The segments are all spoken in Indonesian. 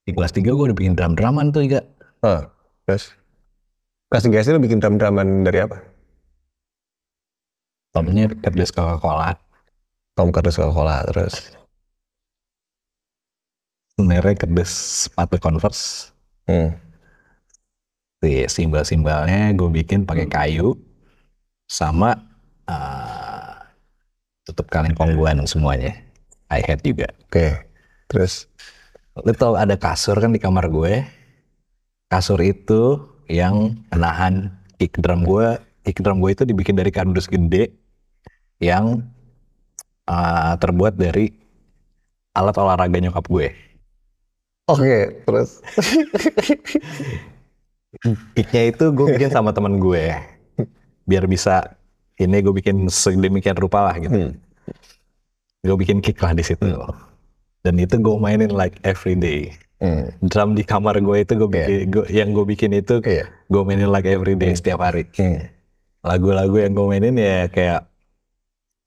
Di kelas 3 gue udah bikin drum-druman tuh juga. Terus kelas 3 SD lu bikin drum-druman dari apa? Tomnya kardus Coca-Cola. Tom kardus Coca-Cola. Terus Sebenarnya kardus sepatu Converse. Simbol-simbolnya gue bikin pakai kayu sama tutup kaleng kongguan semuanya. Hi-hat juga. Oke. Terus Lu tau ada kasur kan di kamar gue. Kasur itu yang menahan kick drum gue. Kick drum gue itu dibikin dari kardus gede yang terbuat dari alat olahraga nyokap gue. oke, terus Kicknya itu gue bikin sama temen gue. Biar bisa ini gue bikin sedemikian rupa lah gitu. Gue bikin kick lah di situ. Dan itu gue mainin like every day. Drum di kamar gue itu gue bikin, yang gue bikin itu gue mainin like every day setiap hari. Lagu-lagu yang gue mainin ya kayak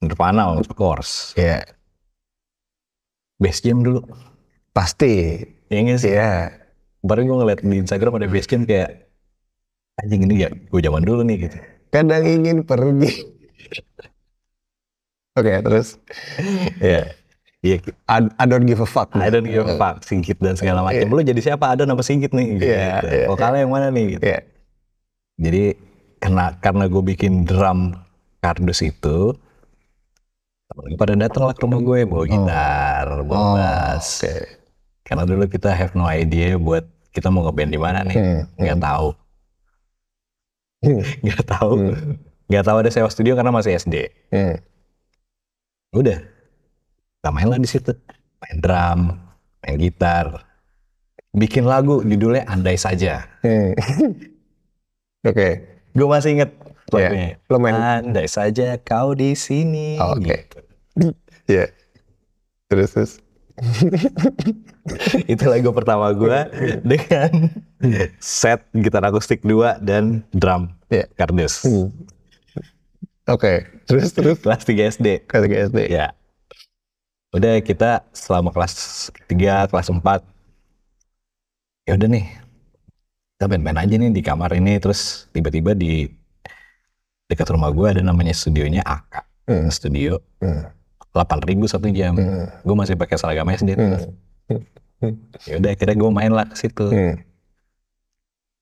Nirvana of course. Bass Jam dulu. Pasti. Ya nggak sih? Kemarin gue ngeliat di Instagram ada Bass Jam kayak anjing ini ya gue zaman dulu nih gitu. Kadang ingin pergi. Oke, terus Iya. I don't give a fuck. I don't give a fuck, Singkit dan segala macam. Lu jadi siapa? Ada nama Singkit nih gitu. Vokalnya yang mana nih gitu. Jadi karena gue bikin drum kardus itu, temen pada datang lah ke rumah gue bawa gitar, bawa bass. Karena dulu kita have no idea buat kita mau ngeband di mana nih, nggak tahu. Nggak tahu ada sewa studio karena masih SD. Udah, kita main lah di situ, main drum, main gitar, bikin lagu judulnya Andai Saja. Gue masih inget lagunya. Andai saja kau di sini. Gitu. Terus. Itu lagu pertama gue dengan set gitar akustik 2 dan drum kardus. Terus Kelas 3 SD. Ya. Udah kita selama kelas 3, kelas 4. Ya udah nih. Kita band-band aja nih di kamar ini, terus tiba-tiba di dekat rumah gue ada namanya studionya Aka. Studio. 8.000 1 jam. Gue masih pakai seragam SD. Ya udah akhirnya gue main lah ke situ.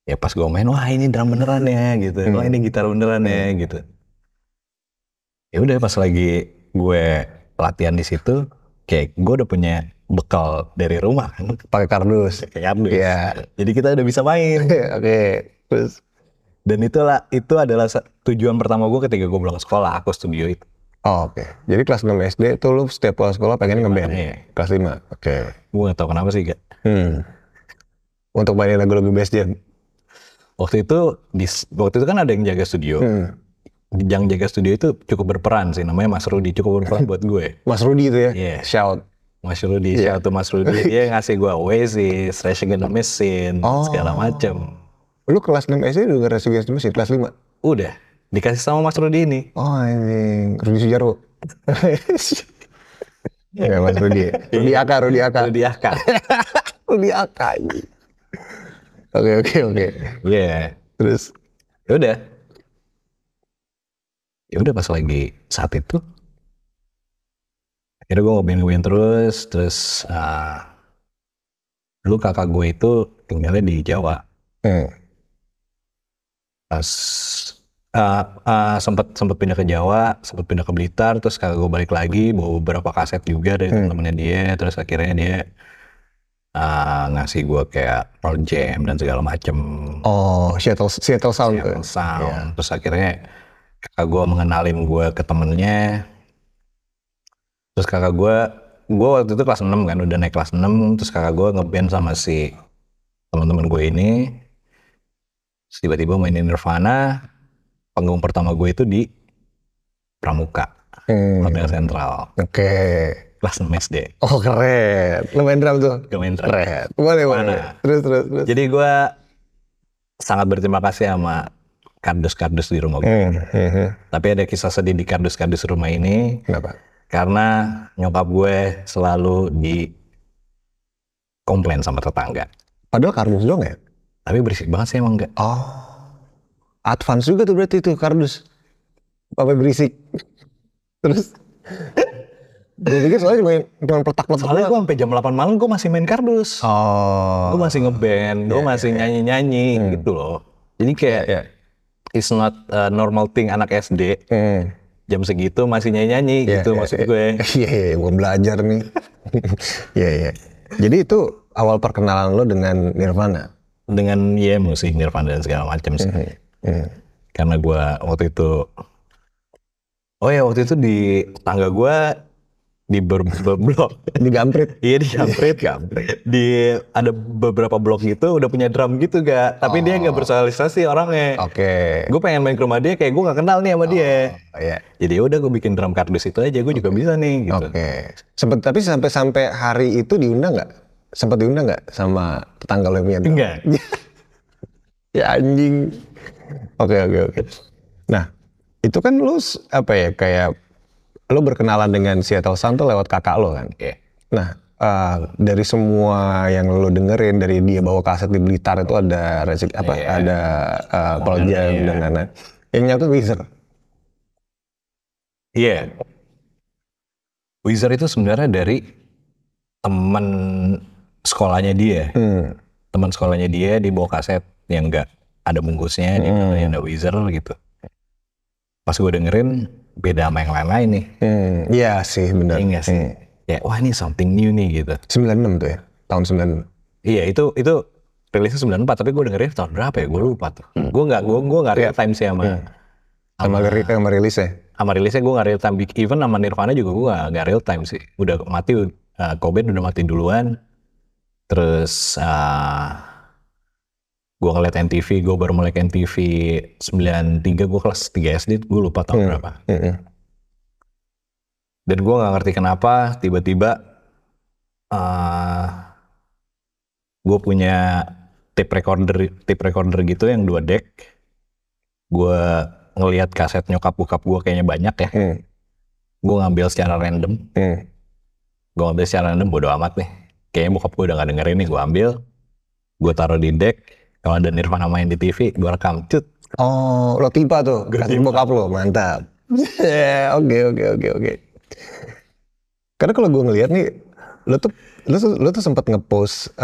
Ya pas gue main, wah ini drum beneran ya gitu. Wah ini gitar beneran ya gitu. Ya udah pas lagi gue latihan di situ, kayak gue udah punya bekal dari rumah kan. Pakai kardus. Jadi kita udah bisa main. Terus. Dan itu adalah tujuan pertama gue ketika gue pulang ke sekolah, aku studio itu. Jadi kelas 6 SD tuh lu setiap pulang sekolah pengen ngeband. Kelas 5. Gue gak tau kenapa sih gak. Untuk mainin lagu-lagu Bass Jam. Waktu itu kan ada yang jaga studio. Yang jaga studio itu cukup berperan sih, namanya Mas Rudi, cukup berperan buat gue. Mas Rudi itu ya? Shout. Mas Rudi, shout to Mas Rudi. Dia ngasih gue Oasis, Rage Against the Machine, segala macem. Lu kelas 6 SD udah Rage Against the Machine, kelas 5? Udah, dikasih sama Mas Rudi ini. Ini Rudi Sujaro. Ya Mas Rudi. Rudi Aka. Rudi Aka. Oke. Terus? Ya udah pas lagi saat itu akhirnya gue ngeband terus dulu kakak gue itu tinggalnya di Jawa. Pas sempat pindah ke Jawa, sempat pindah ke Blitar, terus kakak gue balik lagi bawa beberapa kaset juga dari temen-temennya dia, terus akhirnya dia ngasih gue kayak Pearl Jam dan segala macem. Seattle Sound. Terus akhirnya kakak gue mengenalin gue ke temennya. Terus kakak gue waktu itu kelas 6 kan, udah naik kelas 6, terus kakak gue ngeband sama si teman-teman gue ini. Terus tiba-tiba mainin Nirvana, panggung pertama gue itu di Pramuka, Hotel Sentral. Kelas 6 SD. Keren. Lu main drum tuh? Gue main drum. Keren. Boleh. Terus. Jadi gue sangat berterima kasih sama kardus-kardus di rumah gue. Tapi ada kisah sedih di kardus-kardus rumah ini. Kenapa? Karena nyokap gue selalu komplain sama tetangga. Padahal kardus doang ya? Tapi berisik banget sih emang enggak. Oh, advance juga tuh berarti itu kardus. Apa berisik? Terus gue pikir soalnya cuma petak-petak. Soalnya gue sampai jam 8 malam gue masih main kardus. Oh. Gue masih ngeband, gue masih nyanyi-nyanyi gitu loh. Jadi kayak it's not a normal thing anak SD. Jam segitu masih nyanyi-nyanyi gitu maksud gue. Iya, gue belajar nih. Iya. Jadi itu awal perkenalan lo dengan Nirvana? Dengan musik Nirvana dan segala macam sih. Karena gue waktu itu di tangga gue di blok digamprit. Iya, digamprit. Ada beberapa blok gitu udah punya drum gitu gak, tapi dia nggak bersosialisasi orangnya. Gue pengen main ke rumah dia, kayak gue nggak kenal nih sama dia. Jadi udah gue bikin drum kardus itu aja, gue juga bisa nih gitu. Tapi sampai hari itu diundang nggak? Sempat diundang nggak sama tetangga lo yang enggak? Ya anjing. Oke. Nah itu kan lu kayak lo berkenalan dengan Seattle Sound tuh lewat kakak lo kan? Nah, dari semua yang lo dengerin, dari dia bawa kaset di Blitar itu ada ada Pearl Jam dan lain-lain. Yang nyatu Weezer. Iya. Weezer itu sebenarnya dari teman sekolahnya dia. Teman sekolahnya dia bawa kaset yang enggak ada bungkusnya, yang ada Weezer gitu. Pas gue dengerin, beda sama yang lain-lain nih. Iya sih, benar. Iya sih. Ya, wah ini something new nih gitu. 96 tuh ya? Tahun 96? Iya, itu rilisnya 94, tapi gue dengerin tahun berapa ya? Gue lupa tuh. Gue nggak real time sih sama rilisnya? Sama rilisnya gue nggak real time. Even sama Nirvana juga gue nggak real time sih. Udah mati, Cobain udah mati duluan. Terus gue ngeliat MTV, gue baru mulai ke MTV 93, gue kelas 3 SD, gue lupa tahun berapa. Dan gue gak ngerti kenapa tiba-tiba gue punya tape recorder gitu yang 2 deck. Gue ngeliat kaset nyokap bokap gue kayaknya banyak ya. Gue ngambil secara random. Bodo amat nih. Kayaknya bokap gue udah gak dengerin nih, gue ambil. Gue taruh di deck. Kalau ada Nirvana main di TV, gue rekam. Cut. Oh, lo tiba tuh, kasih bokap lo, mantap. Oke. Karena kalau gue ngeliat nih, lo tuh sempat ngepost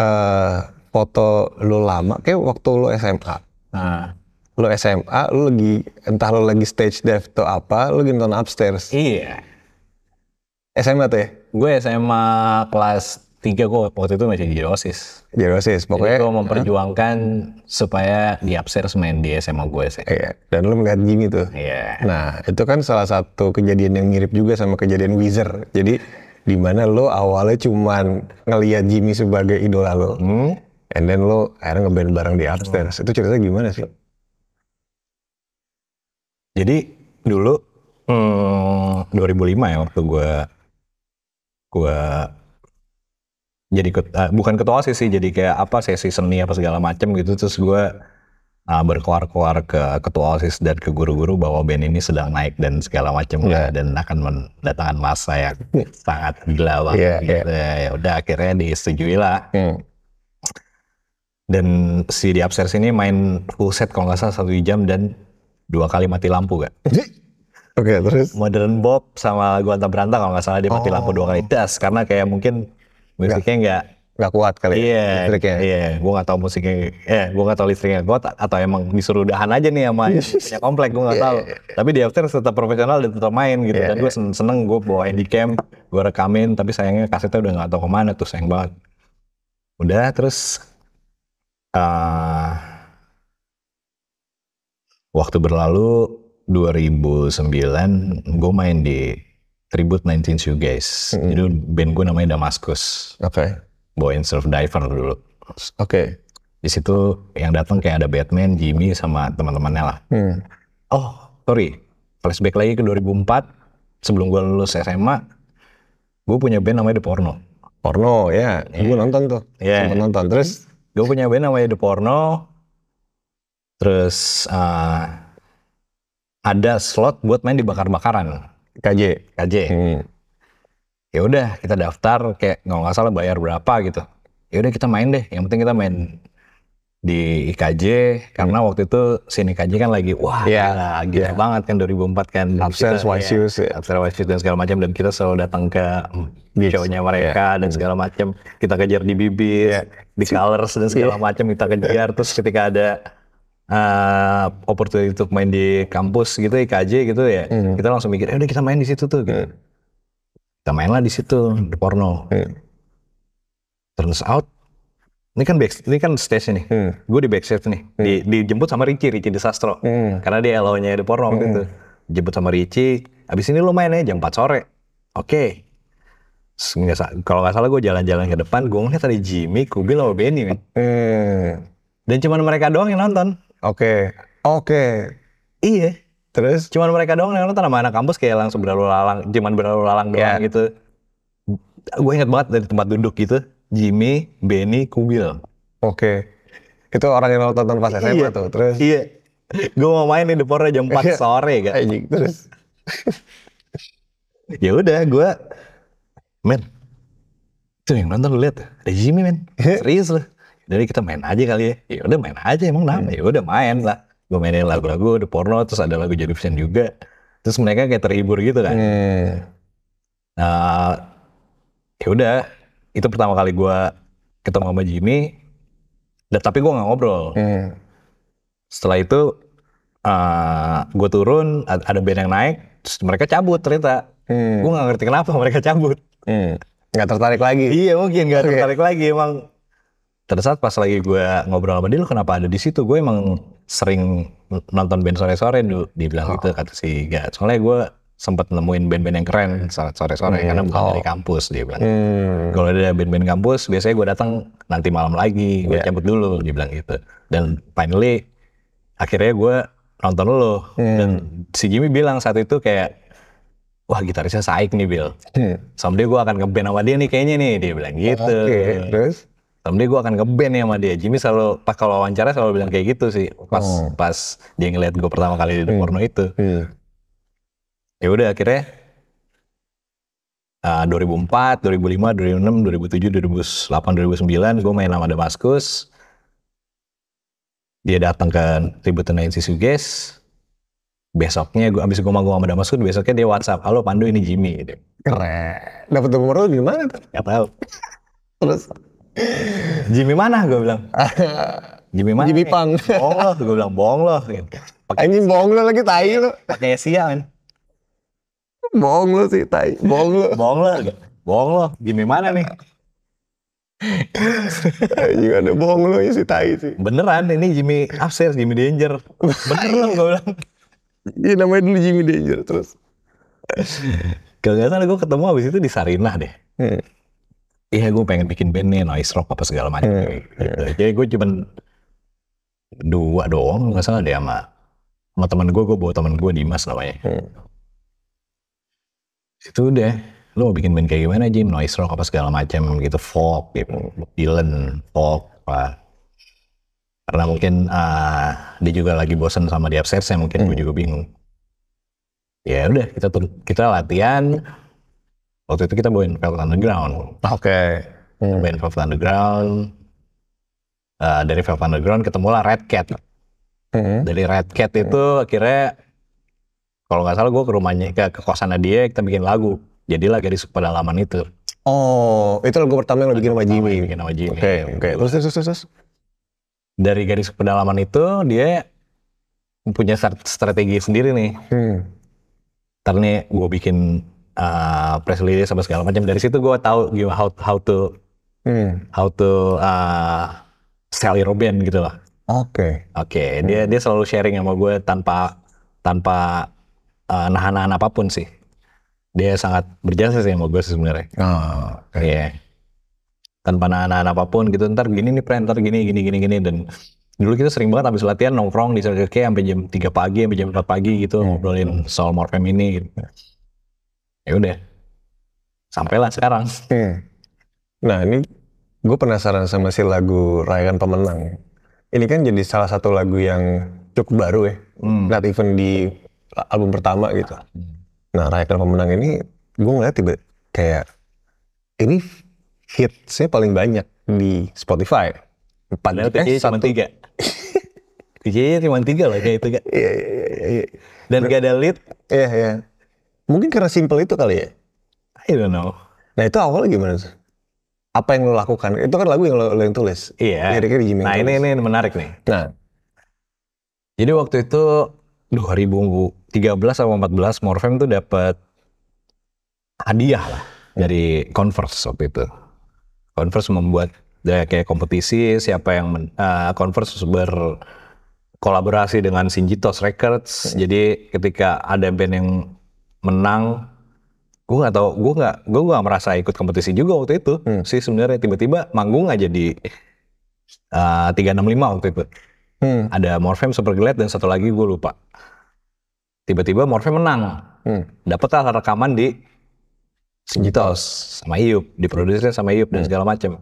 foto lo lama, kayak waktu lo SMA. Lo SMA, entah lo lagi stage dive atau apa, lo lagi nonton Upstairs. Iya. SMA tuh ya? Gue SMA kelas 3, gue waktu itu masih jadi OSIS. Pokoknya. Jadi gue memperjuangkan supaya di Upstairs main di SMA gue sih. Iya, dan lo melihat Jimmy tuh. Iya. Nah, itu kan salah satu kejadian yang mirip juga sama kejadian Weezer. Jadi, di mana lo awalnya cuman ngelihat Jimmy sebagai idola lo. And then lo akhirnya ngeband bareng di Upstairs. Itu ceritanya gimana sih? Jadi, dulu 2005 ya waktu gue jadi bukan ketua OSIS sih, jadi kayak sesi seni apa segala macam gitu. Terus gue berkeluar ke ketua OSIS dan ke guru-guru bahwa band ini sedang naik dan segala macam dan akan mendatangkan masa yang sangat gila banget gitu. Ya udah akhirnya disetujui lah. Dan si di Upstairs ini main full set kalau nggak salah 1 jam dan 2 kali mati lampu gak? Oke, terus? Modern Bob sama Gua Anta Beranta kalau nggak salah dia mati lampu 2 kali das karena kayak mungkin musiknya nggak kuat kali listriknya. Iya, gue nggak tahu musiknya, gue nggak tahu listriknya kuat atau emang disuruh udahan aja nih sama punya komplek, gue nggak tahu. Tapi di Upstairs tetap profesional dan tetap main gitu. Dan gue seneng, gue bawa handycam, gue rekamin, tapi sayangnya kasetnya udah nggak tahu kemana tuh, sayang banget. Udah terus waktu berlalu 2009 gue main di Tribute 19 Shoegaze. Jadi band gue namanya Damascus. Bawain Surf Diver dulu. Di situ yang datang kayak ada Batman, Jimmy sama teman-temannya lah. Flashback lagi ke 2004. Sebelum gue lulus SMA, gue punya band namanya The Porno. Gue nonton tuh. Sempat nonton. Terus gue punya band namanya The Porno. Terus ada slot buat main di bakar-bakaran. KJ. Ya udah kita daftar, kayak nggak salah bayar berapa gitu. ya udah kita main deh, yang penting kita main di IKJ karena waktu itu scene IKJ kan lagi gila banget kan 2004 kan. Upstairs, Wise dan segala macam, dan kita selalu datang ke show-nya mereka dan segala macam. Kita kejar di bibir, di Colors dan segala macam kita kejar. Terus ketika ada opportunity untuk main di kampus gitu, IKJ gitu ya, kita langsung mikir, udah kita main di situ tuh. Gitu. Kita mainlah di situ, di porno. Turns out ini kan stage nih. Gue di backstage nih. Dijemput sama Richie Disastro. Karena dia LO-nya di porno waktu itu. Dijemput sama Richie. Abis ini lo main ya jam 4 sore. Oke. Kalau nggak salah gue jalan-jalan ke depan. Gue ngeliat ada Jimmy, Kubil, sama Benny. Dan cuma mereka doang yang nonton. Oke. Iya. Terus? Cuma mereka doang yang nonton, sama anak kampus kayak langsung berlalu lalang doang gitu. Gue ingat banget dari tempat duduk gitu. Jimmy, Benny, Kubil. Oke. Itu orang yang nonton pas SMA tuh. Terus? Iya. Gue mau main di porno jam 4 sore kan. Terus? Ya udah gue, men, tuh yang nonton lu lihat, ada Jimmy men, serius lah. Jadi kita main aja kali ya. Ya udah main aja, emang nama. Ya udah main lah. Gue mainin lagu-lagu di porno, terus ada lagu Joy Division juga. Terus mereka kayak terhibur gitu kan. Ya udah. Itu pertama kali gue ketemu sama Jimmy, tapi gue nggak ngobrol. Setelah itu gue turun, ada band yang naik, terus mereka cabut ternyata. Gue nggak ngerti kenapa mereka cabut. Nggak tertarik lagi? Iya mungkin nggak tertarik lagi emang. Terus pas lagi gue ngobrol sama dia, lu kenapa ada di situ? Gue emang sering nonton band sore-sore dulu, dibilang gitu kata si Ga. Soalnya gue sempat nemuin band-band yang keren sore-sore karena bukan dari kampus, dia bilang. Kalau ada band-band kampus, biasanya gue datang nanti malam lagi, gue cabut dulu, dia bilang gitu. Dan finally, akhirnya gue nonton lo. Dan si Jimmy bilang saat itu kayak, wah gitarisnya Saik nih Bill. Someday gue akan ngeband sama dia nih kayaknya nih, dia bilang gitu. Terus? Someday gue akan ngeband nih sama dia. Jimmy selalu, pas kalau wawancara selalu bilang kayak gitu sih. Pas dia ngeliat gue pertama kali di porno itu. Ya udah akhirnya 2004, 2005, 2006, 2007, 2008, 2009 gue main sama Damaskus. Dia datang ke Tribute to Suges. Besoknya abis gue manggung sama Damaskus, besoknya dia WhatsApp, halo Pandu ini Jimmy. Keren. Dapat nomor lu di mana tuh? Gak tahu. Terus? Jimmy mana? Gue bilang. Jimmy mana? Jimmy Pang. Bohong loh, gue bilang bohong loh. Anjing bohong lo lagi, tai lo. Pakai Sia men. Bohong lo sih, tai. Bohong lo. Jimmy mana nih? Anjing ada bohong lo ya si tai sih. Beneran, ini Jimmy Upstairs, Jimmy Danger. Bener loh gue bilang. Iya namanya dulu Jimmy Danger terus. Kalau nggak salah gue ketemu abis itu di Sarinah deh. Iya gue pengen bikin band nih, noise rock apa segala macam. Jadi gue cuman 2 doang, nggak salah deh sama teman gue bawa teman gue Dimas namanya. Itu udah, lo mau bikin band kayak gimana Jim? Noise rock apa segala macam gitu, folk gitu, Dylan, folk apa. Karena mungkin dia juga lagi bosan sama di Upstairs, mungkin gue juga bingung. Ya udah kita latihan. Waktu itu kita bawain Velvet Underground. Oke. Bawain Velvet Underground. Dari Velvet Underground ketemulah Red Cat. Dari Red Cat itu akhirnya, kalau nggak salah gue ke rumahnya, ke kosannya dia, kita bikin lagu. Jadilah Gadis Pedalaman itu. Oh, itu lagu pertama yang lo bikin sama Jimmy. Oke. Terus. Dari Gadis Pedalaman itu dia punya strategi sendiri nih. Ntar nih gue bikin press release sama segala macam. Dari situ gue tahu how to sell your band gitu lah. Oke. Dia selalu sharing sama gue tanpa nahan-nahan apapun sih. Dia sangat berjasa sih sama gue sebenarnya. Iya. Tanpa nahan-nahan apapun gitu. Ntar gini nih friend, ntar gini. Dan dulu kita sering banget habis latihan nongkrong di Circle K sampai jam 3 pagi, sampai jam 4 pagi gitu, ngobrolin soal Morfem ini gitu. Ya udah. Sampailah sekarang. Nah, ini gue penasaran sama si lagu Rayakan Pemenang. Ini kan jadi salah satu lagu yang cukup baru ya. Not even di album pertama gitu. Nah, Rayakan Pemenang ini gue ngeliat kayak ini hitsnya paling banyak di Spotify. Padahal PJ cuma 3. PJ cuma 3 loh kayak itu kan. Iya. Dan gak ada lead. Iya. Mungkin karena simple itu kali ya. I don't know. Nah itu awalnya gimana tuh? Apa yang lo lakukan? Itu kan lagu yang lo yang tulis. Iya. Liriknya Jimmy Nah yang tulis. ini menarik nih. Nah. Jadi waktu itu 2013 atau 14 Morfem tuh dapat hadiah lah dari Converse waktu itu. Converse membuat kayak kompetisi siapa yang Converse berkolaborasi dengan Sinjitos Records. Jadi ketika ada band yang menang, gue nggak merasa ikut kompetisi juga waktu itu. Sih sebenarnya tiba-tiba manggung aja di 365 waktu itu. Ada Morfem, Superglad, dan satu lagi gue lupa. Tiba-tiba Morfem menang. Dapatlah rekaman di Sinjitos sama Iup, diproduksi sama Iup dan segala macam.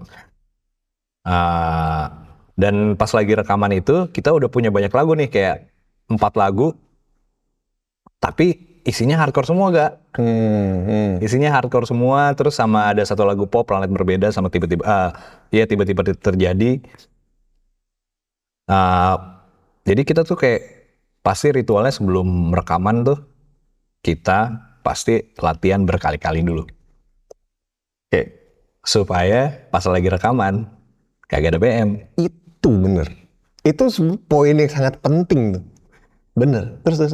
Dan pas lagi rekaman itu kita udah punya banyak lagu nih, kayak 4 lagu, tapi isinya hardcore semua gak? Isinya hardcore semua, terus sama ada satu lagu pop, Planet Berbeda, sama tiba-tiba terjadi. Jadi kita tuh kayak pasti ritualnya sebelum rekaman tuh kita pasti latihan berkali-kali dulu. Supaya pas lagi rekaman kagak ada BM. Itu bener. Itu poin yang sangat penting tuh. Bener. Terus.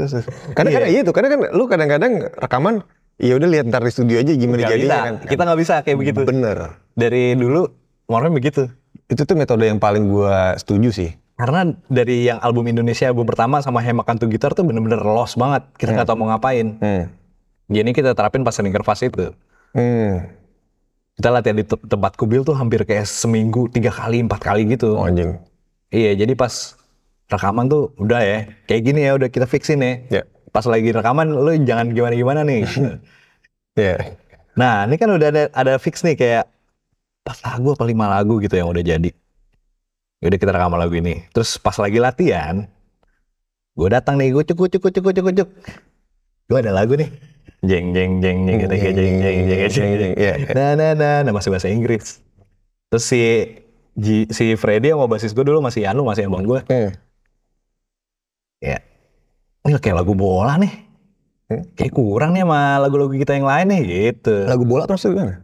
Karena itu, karena kan lu kadang-kadang rekaman, ya udah lihat ntar di studio aja gimana jadinya kan. Kita nggak bisa kayak begitu. Bener. Dari dulu Morfem begitu. Itu tuh metode yang paling gua setuju sih. Karena dari yang album Indonesia album pertama sama Hemakan tuh gitar tuh bener-bener lost banget. Kita nggak tahu mau ngapain. Jadi kita terapin pas sneaker fast itu. Kita latihan di tempat kubil tuh hampir kayak seminggu 3 kali 4 kali gitu. Oh, anjing. Iya, jadi pas rekaman tuh udah ya kayak gini ya, udah kita fixin ya. Yeah. Pas lagi rekaman lu jangan gimana-gimana nih. Yeah. Nah ini kan udah ada fix nih kayak 4 lagu apa 5 lagu gitu yang udah jadi. Udah kita rekaman lagu ini. Terus pas lagi latihan, gue datang nih, gue cuk. Gue ada lagu nih. Jeng. Nah, masih bahasa Inggris. Terus si Freddy sama basis gue dulu masih abang gue. Ya, ini kayak lagu bola nih. Kayak kurang nih sama lagu-lagu kita yang lain nih gitu. Lagu bola terus gimana?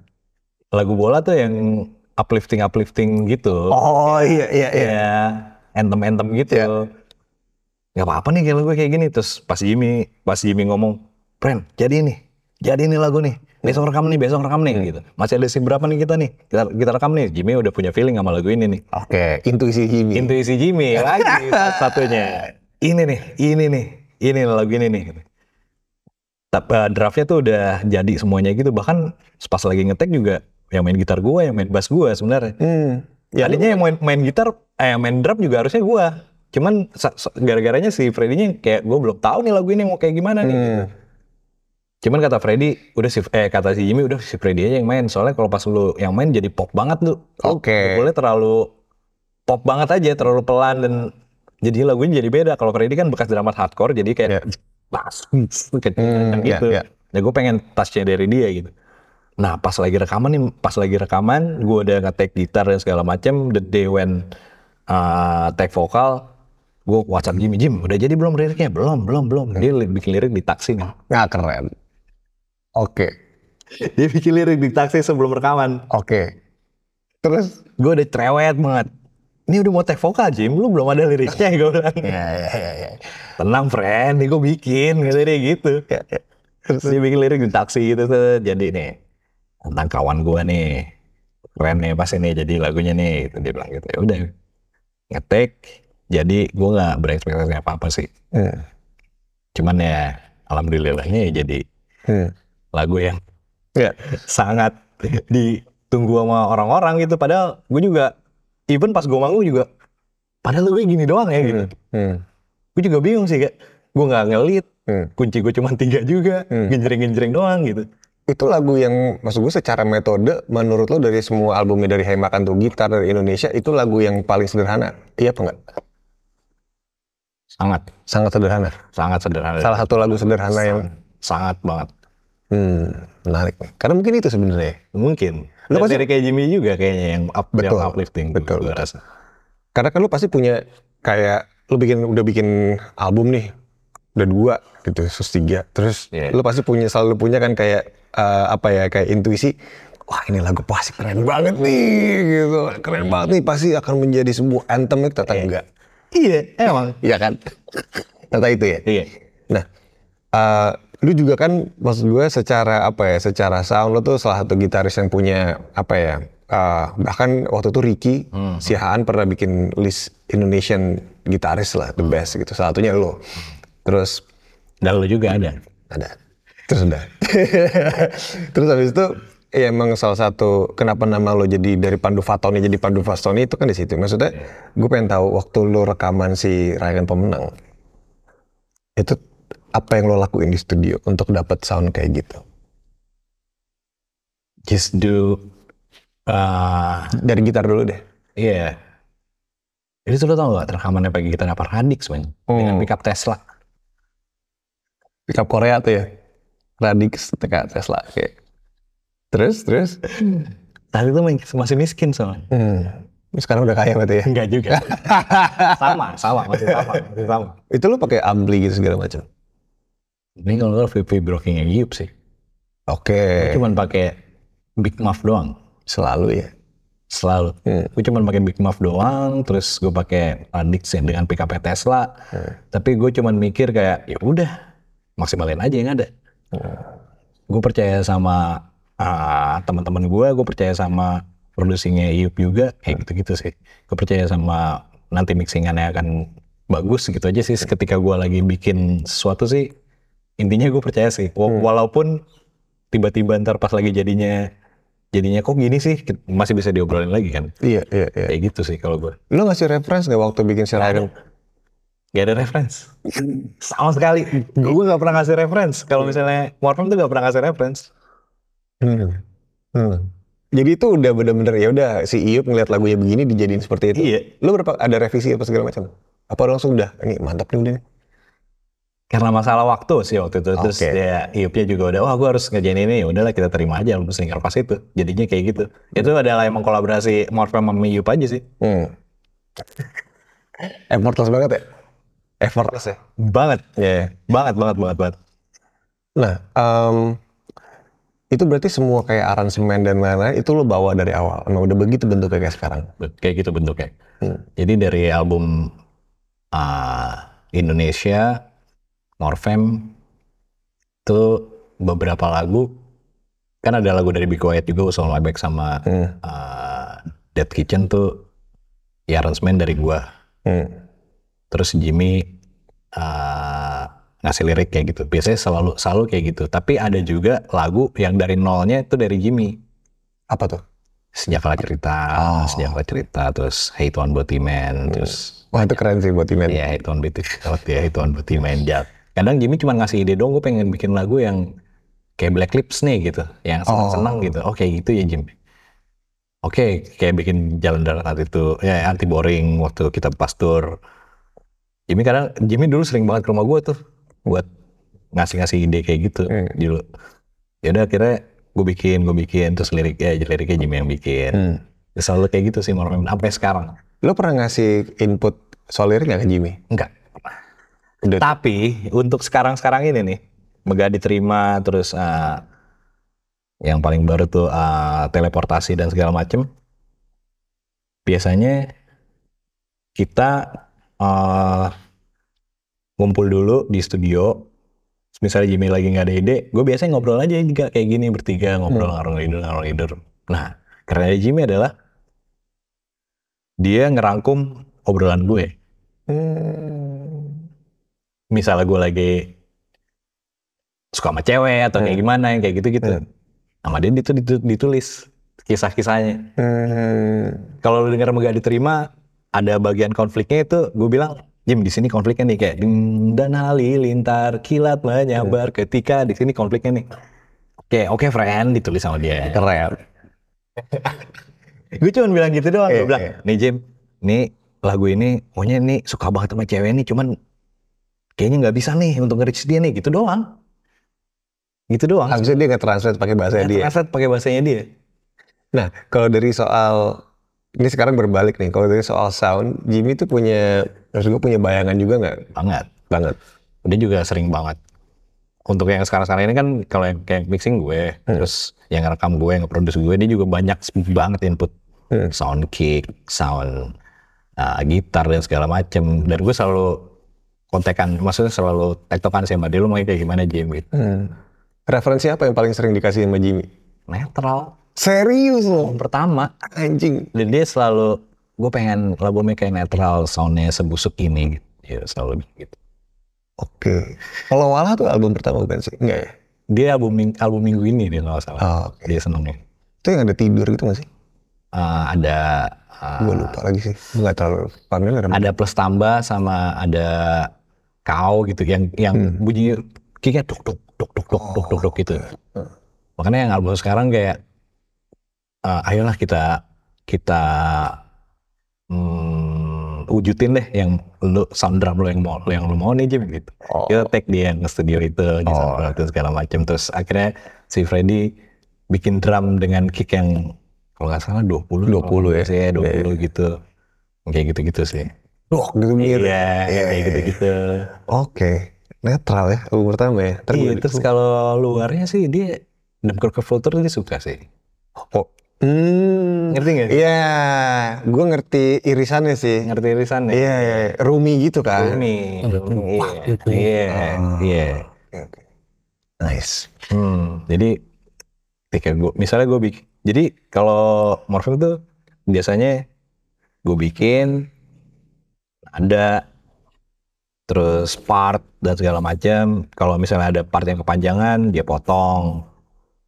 Lagu bola tuh yang uplifting gitu. Oh iya. Anthem gitu. Yeah. Gak apa-apa nih kalau gue kayak gini. Terus pas Jimmy ngomong, "Pren, jadi nih lagu nih. Besok rekam nih gitu. Masih ada scene berapa nih kita nih? Kita rekam nih." Jimmy udah punya feeling sama lagu ini nih. Oke, intuisi Jimmy lagi satunya. Ini lagu ini nih. Tapi draftnya tuh udah jadi semuanya gitu. Bahkan pas lagi ngetek juga yang main gitar gue, yang main bass gue sebenarnya. Tadinya yang main gitar, yang main drum juga harusnya gue. Cuman gara-garanya si Freddy-nya kayak gue belum tahu nih lagu ini mau kayak gimana nih. Gitu. Cuman kata si Jimmy udah si Freddy aja yang main. Soalnya kalau pas lu yang main jadi pop banget lu. Oke. Boleh terlalu pop banget aja, terlalu pelan dan jadi lagunya jadi beda. Kalau Freddy kan bekas drama hardcore jadi kayak bass gitu. Nah gue pengen touch-nya dari dia gitu. Nah pas lagi rekaman gue udah nge-take gitar dan segala macam. The day when take vokal, gue WhatsApp Jim, udah jadi belum liriknya? Belum. Dia bikin lirik di taksi nih. Nggak keren. Oke. Dia bikin lirik di taksi sebelum rekaman. Oke. Terus gue udah cerewet banget. Ini udah mau take vokal Jim, lu belum ada liriknya gue bilang. Ya. Tenang friend, nih gue bikin gitu. Ya. Terus dia bikin lirik di taksi gitu tuh. Jadi nih tentang kawan gue nih, keren nih pas ini jadi lagunya nih. Gitu. Dia bilang gitu. Ya udah ngetek. Jadi gue nggak berekspektasi apa-apa sih. Cuman ya alhamdulillahnya ya jadi lagu yang sangat ditunggu sama orang-orang gitu. Padahal gue juga even pas gue manggung juga, padahal gue gini doang ya gitu. Gue juga bingung sih kayak, gue nggak ngelit, kunci gue cuma 3 juga, genjreng-genjreng doang gitu. Itu lagu yang, maksud gue secara metode, menurut lo dari semua albumnya dari Hemakan tuh Gitar dari Indonesia, itu lagu yang paling sederhana, iya apa enggak? Sangat sederhana. Salah satu lagu sederhana yang sangat banget. Menarik. Karena mungkin itu sebenarnya. Mungkin. Lo pasti kayak Jimmy juga kayaknya yang betul, uplifting. Betul. Gue rasa. Karena kan lo pasti punya kayak lo udah bikin album nih, udah 2 gitu, terus 3, terus lo pasti selalu punya kan kayak kayak intuisi, wah ini lagu pasti keren banget nih, gitu, keren banget nih, pasti akan menjadi sebuah anthem itu, ternyata enggak. Iya, emang. Iya kan? Ternyata itu ya. Iya. Nah, lu juga kan, maksud gue secara sound lo tuh salah satu gitaris yang punya bahkan waktu itu Ricky Sihaan pernah bikin list Indonesian gitaris lah, the best gitu, salah satunya lo. Terus dan lo juga ada. Terus udah. Terus habis itu ya emang salah satu kenapa nama lo jadi dari Pandu Fatoni jadi Pandu Fatoni itu kan di situ. Maksudnya gue pengen tahu waktu lo rekaman si Rayakan Pemenang itu apa yang lo lakuin di studio untuk dapat sound kayak gitu? Just do dari gitar dulu deh. Iya. Jadi tuh lo tau gak rekamannya pakai gitar apa Radix man? Dengan pickup Tesla. Pickup Korea tuh ya? Radix, Tesla. Oke. Terus? Tadi tuh masih miskin soalnya. Sekarang udah kaya berarti ya? Enggak juga. masih sama. Itu lo pakai ampli gitu segala macam? Ini kalau VP Brocking yang Yip sih. Oke. Gue cuma pakai Big Muff doang. Selalu ya? Selalu. Gue cuma pakai Big Muff doang, terus gue pakai Radix dengan pickup Tesla. Tapi gue cuma mikir kayak ya udah maksimalin aja yang ada. Gue percaya sama teman-teman gue percaya sama produksinya Yip juga, kayak gitu-gitu sih. Gue percaya sama nanti mixingannya akan bagus gitu aja sih. Ketika gue lagi bikin sesuatu sih, intinya gue percaya sih. Walaupun tiba-tiba ntar pas lagi jadinya kok gini sih, masih bisa diobrolin lagi kan. Iya. Kayak gitu sih kalau gue. Lo ngasih reference gak waktu bikin si Raiden? Gak ada reference. Sama sekali. Gue gak pernah ngasih reference. Kalau misalnya Morfem tuh gak pernah ngasih reference. Jadi itu udah bener-bener ya udah si Iyup ngeliat lagunya begini dijadiin seperti itu. Iya. Lo ada revisi apa segala macam? Apa langsung udah ini mantap nih udah? Karena masalah waktu sih waktu itu. Terus ya Iyupnya juga udah, wah gue harus ngerjain ini. Ya udahlah kita terima aja album Slinger pas itu. Jadinya kayak gitu. Itu adalah emang kolaborasi Morfem sama Iyup aja sih. Effortless banget ya? Effortless ya? Banget. Ya. Banget. Nah, itu berarti semua kayak aransemen dan lain-lain itu lo bawa dari awal. Nah, udah begitu bentuknya kayak sekarang. Kayak gitu bentuknya. Jadi dari album Indonesia, Morfem, itu beberapa lagu, kan ada lagu dari Be Quiet juga, Soul My Back sama Dead Kitchen tuh ya aransemen dari gua. Terus Jimmy ngasih lirik kayak gitu. Biasanya selalu kayak gitu. Tapi ada juga lagu yang dari nolnya itu dari Jimmy. Apa tuh? Sejak Kala Cerita, terus Hey Tuan Botiman, terus wah itu keren sih Botiman. Iya, Hey Tuan Botiman. Kadang Jimmy cuma ngasih ide dong, gue pengen bikin lagu yang kayak Black Lips nih gitu, yang senang-senang gitu. Oh kayak gitu ya Jimmy. Oke, kayak bikin Jalan Darat itu, ya Anti Boring waktu kita pas tour. Jimmy dulu sering banget ke rumah gue tuh buat ngasih ide kayak gitu dulu. Ya udah akhirnya gue bikin terus liriknya Jimmy yang bikin. Selalu kayak gitu sih Morfem sampai sekarang. Lo pernah ngasih input soal lirik nggak ke Jimmy? Enggak. Tapi untuk sekarang ini nih, Megah Diterima, terus yang paling baru tuh Teleportasi dan segala macem. Biasanya kita ngumpul dulu di studio. Misalnya Jimmy lagi nggak ada ide, gue biasanya ngobrol aja juga kayak gini bertiga ngobrol ngalor ngidul. Nah, karena Jimmy adalah dia ngerangkum obrolan gue. Misalnya gue lagi suka sama cewek atau kayak gimana yang kayak gitu-gitu. Sama dia itu ditulis kisah-kisahnya. Kalau lu denger Megah Diterima, ada bagian konfliknya itu gue bilang, Jim di sini konfliknya nih kayak dan halilintar kilat menyambar ketika di sini konfliknya nih. Oke, friend, ditulis sama dia. Keren. Gue cuma bilang gitu doang. Gue bilang, nih Jim, nih lagu ini, pokoknya nih suka banget sama cewek nih, cuman kayaknya nggak bisa nih untuk nge-reach dia nih, gitu doang. Habisnya dia nge-translate pakai bahasa dia. Nge-translate pakai bahasanya dia. Nah, kalau dari soal ini sekarang berbalik nih. Kalau dari soal sound, Jimmy tuh maksud gue punya bayangan juga nggak? Banget. Dia juga sering banget. Untuk yang sekarang-sekarang ini kan kalau yang kayak mixing gue, terus yang ngerekam gue, yang nge-produce gue, dia juga banyak banget input. Sound kick, sound gitar dan segala macem. Dan gue selalu kontekan, maksudnya selalu tektokan sama dia, lu mau kayak gimana Jimmy? Referensi apa yang paling sering dikasih sama Jimmy? Netral. Serius loh? Pertama. Anjing. Dan dia selalu, gue pengen albumnya kayak netral, soundnya sebusuk ini. Ya selalu gitu. Oke. Kalau Wala tuh album pertama bukan sih? Enggak ya? Dia album minggu ini dia kalau salah. Okay. Dia senengnya. Itu yang ada tidur gitu gak sih? Ada. Gue lupa lagi sih. Gue gak terlalu familiar. Ada plus tambah sama ada kau gitu yang bunyi kicknya tuk tuk tuk tuk tuk tuk tuk tuk gitu. Makanya yang album sekarang kayak ayolah kita wujudin deh yang sound drum lo yang lu mau nih Jim gitu. Kita take dia yang studio itu itu segala macam. Terus akhirnya si Freddy bikin drum dengan kick yang kalau nggak salah 20 ya sih 20 gitu. Kayak gitu-gitu sih. Gitu mirip. Iya, kayak gitu-gitu. Oke. Netral ya album pertama ya. Iya, terus kalau luarnya sih dia Dunkirk Filter dia suka sih. Ngerti gak? Iya, gue ngerti irisannya sih. Ngerti irisannya? Iya, Rumi gitu kan? Rumi. Iya. Oke. Nice. Jadi ketika misalnya gue bikin, jadi kalau morphing tuh biasanya gue bikin ada terus part dan segala macam. Kalau misalnya ada part yang kepanjangan dia potong.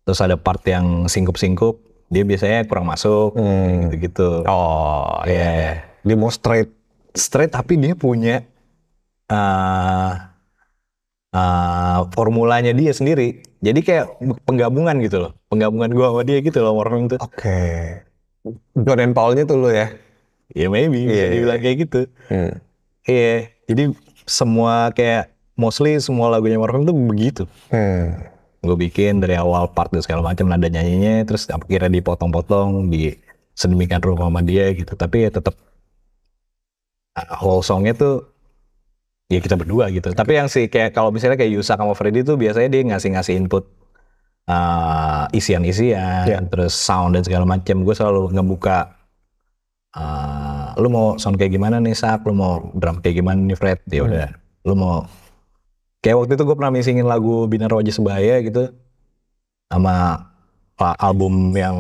Terus ada part yang singkup-singkup, dia biasanya kurang masuk, gitu-gitu. Oh iya. Dia mau straight tapi dia punya formulanya dia sendiri. Jadi kayak penggabungan gitu loh, penggabungan gua sama dia gitu loh morphing tuh. Oke. John and Paul-nya tuh lo ya? Ya maybe, bisa dibilang kayak gitu. Iya, jadi semua kayak mostly semua lagunya morphing tuh begitu. Gue bikin dari awal part dan segala macam nada nyanyinya, terus akhirnya dipotong-potong di sedemikian rupa sama dia gitu. Tapi ya tetap whole songnya tuh ya kita berdua gitu. Tapi yang sih kayak kalau misalnya kayak Yusa sama Freddy tuh biasanya dia ngasih input isian-isian, terus sound dan segala macam. Gue selalu ngebuka, lu mau sound kayak gimana nih Sak, lu mau drum kayak gimana nih Fred, ya udah. Lu mau kayak waktu itu gue pernah mixingin lagu Bina Raja Sebaya gitu sama album yang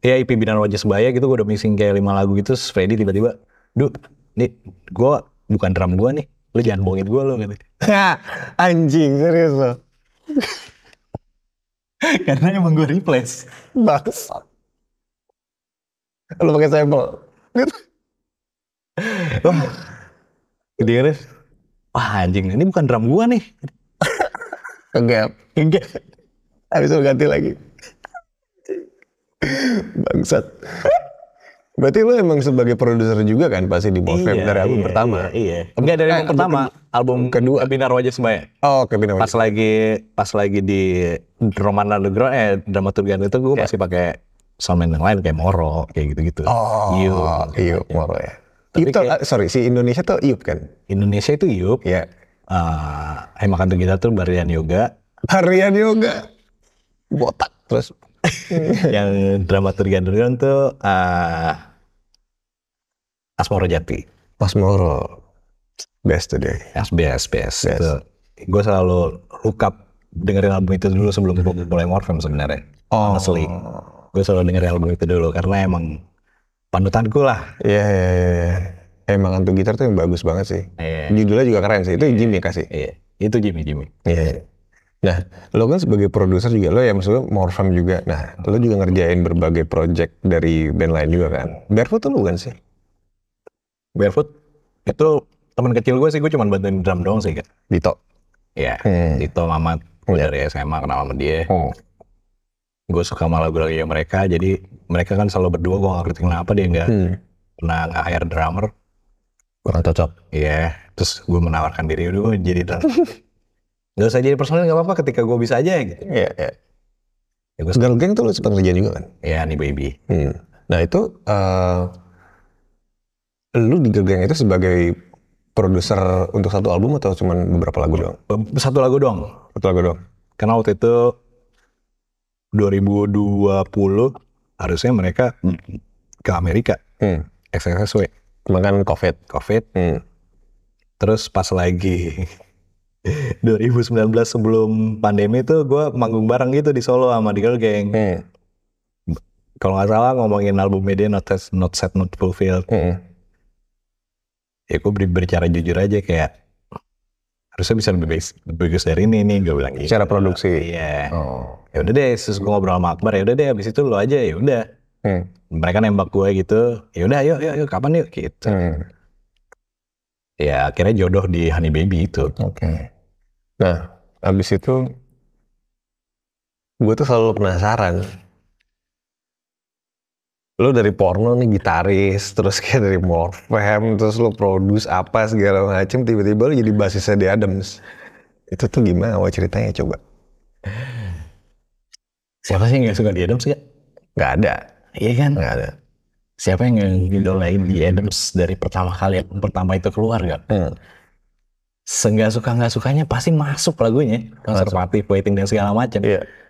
ya EP Bina Raja Sebaya gitu, gue udah mixing kayak 5 lagu gitu. Terus Freddy tiba-tiba, "Duh, nih gue bukan drum gue nih, lu jangan bohongin gue lo," gitu. Anjing, serius lo? Karena emang gue replace. Bangsat. Lu pakai sampel. Dia wah anjing, ini bukan drum gua nih. Enggak. Habis itu ganti lagi. Bangsat. Berarti lu emang sebagai produser juga kan pasti di Morphing dari album pertama? Iya. Enggak dari album pertama, album kedua Bina Raja Sebaya. Oh, oke, Bina Raja. Pas lagi di Roman Underground dramaturgian itu gue masih pakai soundman yang lain kayak Moro, kayak gitu-gitu. Iup Moro ya. Iup tuh, si Indonesia tuh Iup kan? Indonesia itu Iup. Iya. Makan tuh kita tuh Barian Yoga. Botak. Terus yang dramaturgi underground tuh Asmoro Jati. Asmoro. Best today. Best. Itu. Gue selalu look up dengerin album itu dulu sebelum gue mulai Morphing sebenarnya. Honestly. Gue selalu dengerin album itu dulu karena emang panutanku lah. Iya. Emang Hantu Gitar tuh yang bagus banget sih. Judulnya juga keren sih. Itu Jimmy kasih. Iya. Itu Jimmy. Iya. Nah, lo kan sebagai produser juga, lo ya maksudnya Morphing juga. Nah, lo juga ngerjain berbagai project dari band lain juga kan. Barefoot tuh lo kan sih? Barefoot itu teman kecil gue sih, gue cuma bantuin drum doang sih kan. Dito? Iya. Dito Mamat. Gue dari SMA kenal sama dia. Gue suka sama lagu-lagu mereka, jadi mereka kan selalu berdua, gue gak ngerti kenapa dia nggak pernah nge-hire drummer. Kurang cocok. Iya, terus gue menawarkan diri, udah gue jadi drummer. Gak usah jadi personil gak apa-apa ketika gue bisa aja gitu. Iya. Girl Gang tuh lu sempat ngerjain juga kan? Iya, Honey Baby. Nah itu, lu di Girl Gang itu sebagai produser untuk satu album atau cuma beberapa lagu doang? Satu lagu doang. Satu lagu doang. Karena waktu itu 2020 harusnya mereka ke Amerika. XXSW. Makan COVID. Terus pas lagi 2019 sebelum pandemi tuh gue manggung bareng gitu di Solo sama di Girl Gang. Kalau nggak salah ngomongin album media Not Set Not Fulfilled. Ya gue berbicara jujur aja kayak harusnya bisa lebih bagus dari ini nih, gue bilang gitu. Secara produksi. Iya. Ya udah deh, terus gue ngobrol sama Akbar, ya udah deh abis itu lo aja, ya udah. Mereka nembak gue gitu, ya udah yuk kapan yuk gitu. Ya akhirnya jodoh di Honey Baby itu. Nah abis itu gue tuh selalu penasaran. Lu dari porno nih gitaris, terus kayak dari Morfem, terus lu produce apa segala macem, tiba-tiba lu jadi basisnya The Adams. Itu tuh gimana awal ceritanya coba? Siapa sih yang gak suka The Adams ya? Gak ada. Iya kan? Gak ada. Siapa yang ngidolain The Adams dari pertama kali album pertama itu keluar gak? Senggak suka nggak sukanya pasti masuk lagunya, konservatif, waiting dan segala macam.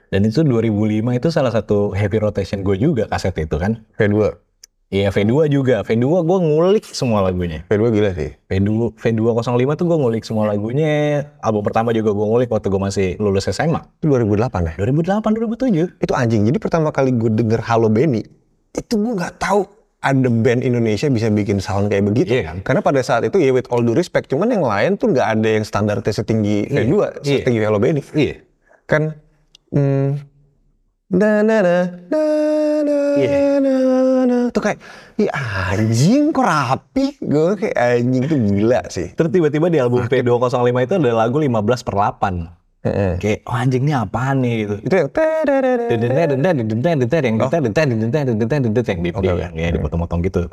Dan itu 2005 itu salah satu heavy rotation gue juga kaset itu kan. V2? Iya V2 juga. V2 gue ngulik semua lagunya. V2 gila sih. V205 tuh gue ngulik semua lagunya. Album pertama juga gue ngulik waktu gue masih lulus SMA. Itu 2008 ya? 2008, 2007. Itu anjing. Jadi pertama kali gue denger Halo Benny, itu gue nggak tahu ada band Indonesia bisa bikin sound kayak begitu. Iya kan? Karena pada saat itu ya with all due respect, cuman yang lain tuh nggak ada yang standarnya setinggi V2, setinggi Halo Benny. Iya. Kan tuh kayak anjing kok rapi, gue kayak anjing tuh gila sih. Terus tiba-tiba di album V205 itu ada lagu 15/8. Kayak anjing ini apaan nih gitu. Itu yang yang dipotong-potong gitu.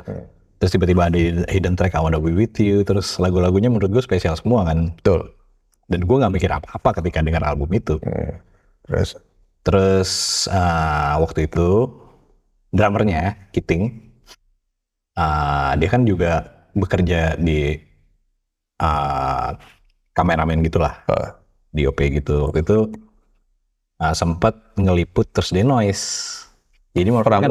Terus tiba-tiba ada hidden track I Wanna Be With You. Terus lagu-lagunya menurut gue spesial semua kan. Betul. Dan gue gak mikir apa-apa ketika dengar album itu. Terus waktu itu drummernya Kiting, dia kan juga bekerja di kameramen gitulah, di OP gitu. Waktu itu sempat ngeliput Thursday Noise. Jadi Morfem kan,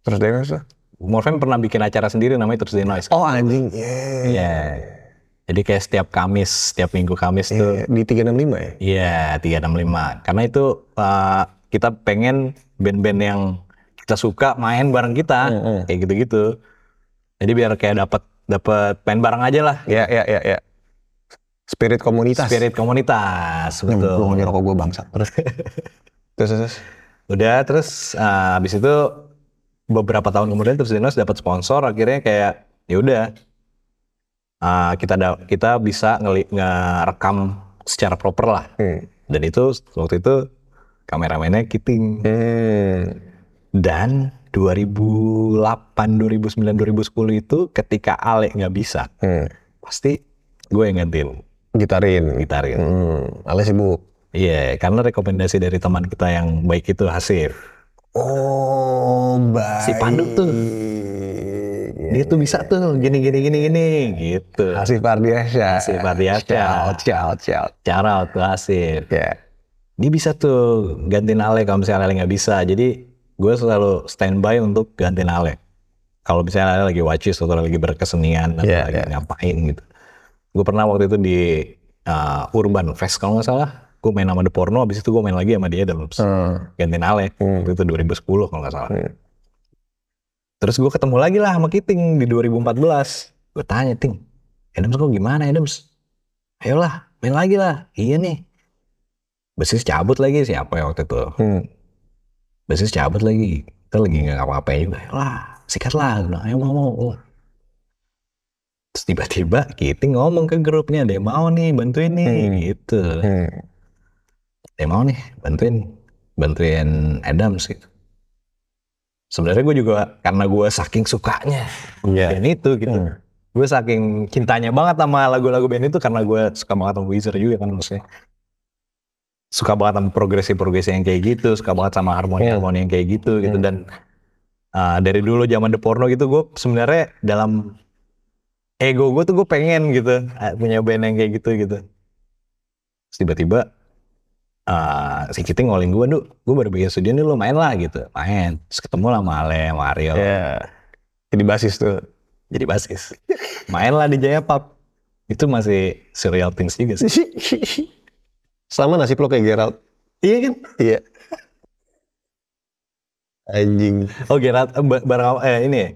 Thursday Noise. Morfem pernah bikin acara sendiri namanya Thursday Noise. Oh anjing, Jadi kayak setiap minggu Kamis tuh. Di 365 ya? Iya, 365. Karena itu kita pengen band-band yang kita suka main bareng kita, kayak gitu-gitu. Jadi biar kayak dapat main bareng aja lah. Iya. Spirit komunitas. Betul. Belum ngerokok gue bangsat. Terus. Udah, terus abis itu beberapa tahun kemudian terus Dinos dapat sponsor, akhirnya kayak ya udah. Kita bisa ngerekam secara proper lah. Dan itu waktu itu kameramennya Kiting. Dan 2008, 2009, 2010 itu ketika Ale nggak bisa, pasti gue yang gantiin. Gitarin. Ale sibuk. Iya, karena rekomendasi dari teman kita yang baik itu Hasif. Oh, baik. Si Pandu tuh. Dia tuh bisa tuh gini gitu. Hasif Ardiasyah. Shout. Cara tuh Hasif. Dia bisa tuh gantiin Ale kalau misalnya Ale nggak bisa. Jadi gue selalu standby untuk gantiin Ale. Kalau misalnya Ale lagi watches atau lagi berkesenian atau lagi ngapain gitu. Gue pernah waktu itu di Urban Fest kalau nggak salah. Gue main sama The Porno, abis itu gue main lagi sama dia dalam gantiin Ale. Waktu itu 2010 kalau nggak salah. Terus gue ketemu lagi lah sama Kiting di 2014. Gue tanya, Ting, Adams kok gimana Adams? Ayolah, main lagi lah. Iya nih. Basis cabut lagi, siapa ya waktu itu? Basis cabut lagi. Kita lagi gak apa-apain juga. Ayolah, sikat lah. Ayo mau. Terus tiba-tiba Kiting ngomong ke grupnya, dia mau nih bantuin nih. Gitu. Dia mau nih bantuin Adams gitu. Sebenarnya gue juga karena gue saking sukanya band itu gitu. Gue saking cintanya banget sama lagu-lagu band itu karena gue suka banget sama Weezer juga kan maksudnya. suka banget sama progresi yang kayak gitu, suka banget sama harmoni yang kayak gitu gitu. Dan dari dulu zaman The Porno gitu gue sebenarnya dalam ego gue tuh gue pengen gitu punya band yang kayak gitu gitu. Terus tiba-tiba si Kiting ngolin gue baru bikin studio nih, lu main lah gitu, main. Terus ketemu lah sama Ale, sama Aryo. Jadi basis tuh. Jadi basis. Main lah di Jaya Pub. Itu masih surreal things juga sih. Sama nasib lo kayak Gerald. Iya kan? Iya. Anjing. Oh Gerald, bareng ini ya?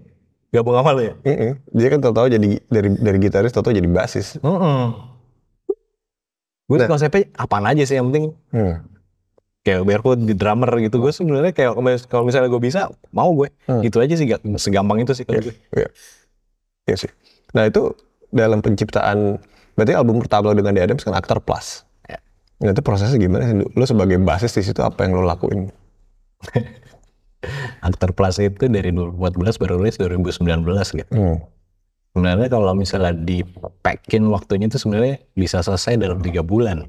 Gabung sama lu ya? Dia kan tau-tau jadi dari gitaris tau-tau jadi basis. Gue konsepnya apaan aja sih, yang penting kayak Barefoot di drummer gitu. Gue sebenarnya kayak kalau misalnya gue bisa, mau gue. Gitu aja sih, gak segampang itu sih kalau gue. Iya sih. Nah itu dalam penciptaan, berarti album pertama lo dengan The Adams kan Actor Plus. Nah itu prosesnya gimana sih? Lo sebagai basis di situ apa yang lo lakuin? Actor Plus itu dari 2014 baru rilis 2019 gitu. Sebenarnya kalau misalnya di-packin waktunya itu sebenarnya bisa selesai dalam 3 bulan.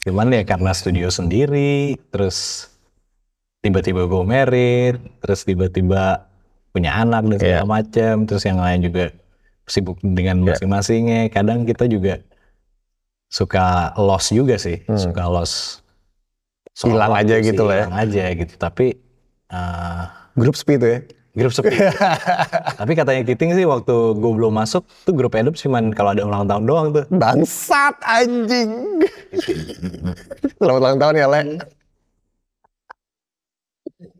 Cuman ya karena studio sendiri, terus tiba-tiba gue married, terus tiba-tiba punya anak dan segala macam, terus yang lain juga sibuk dengan masing-masingnya. Kadang kita juga suka loss juga sih, suka loss. Hilang aja gitu lah ya. Hilang aja gitu, tapi grup sepi itu ya? Grup sepi. Tapi katanya Kiting sih waktu gue belum masuk tuh grup Adams cuman kalau ada ulang tahun doang tuh. Bangsat anjing. Selamat ulang tahun ya Le.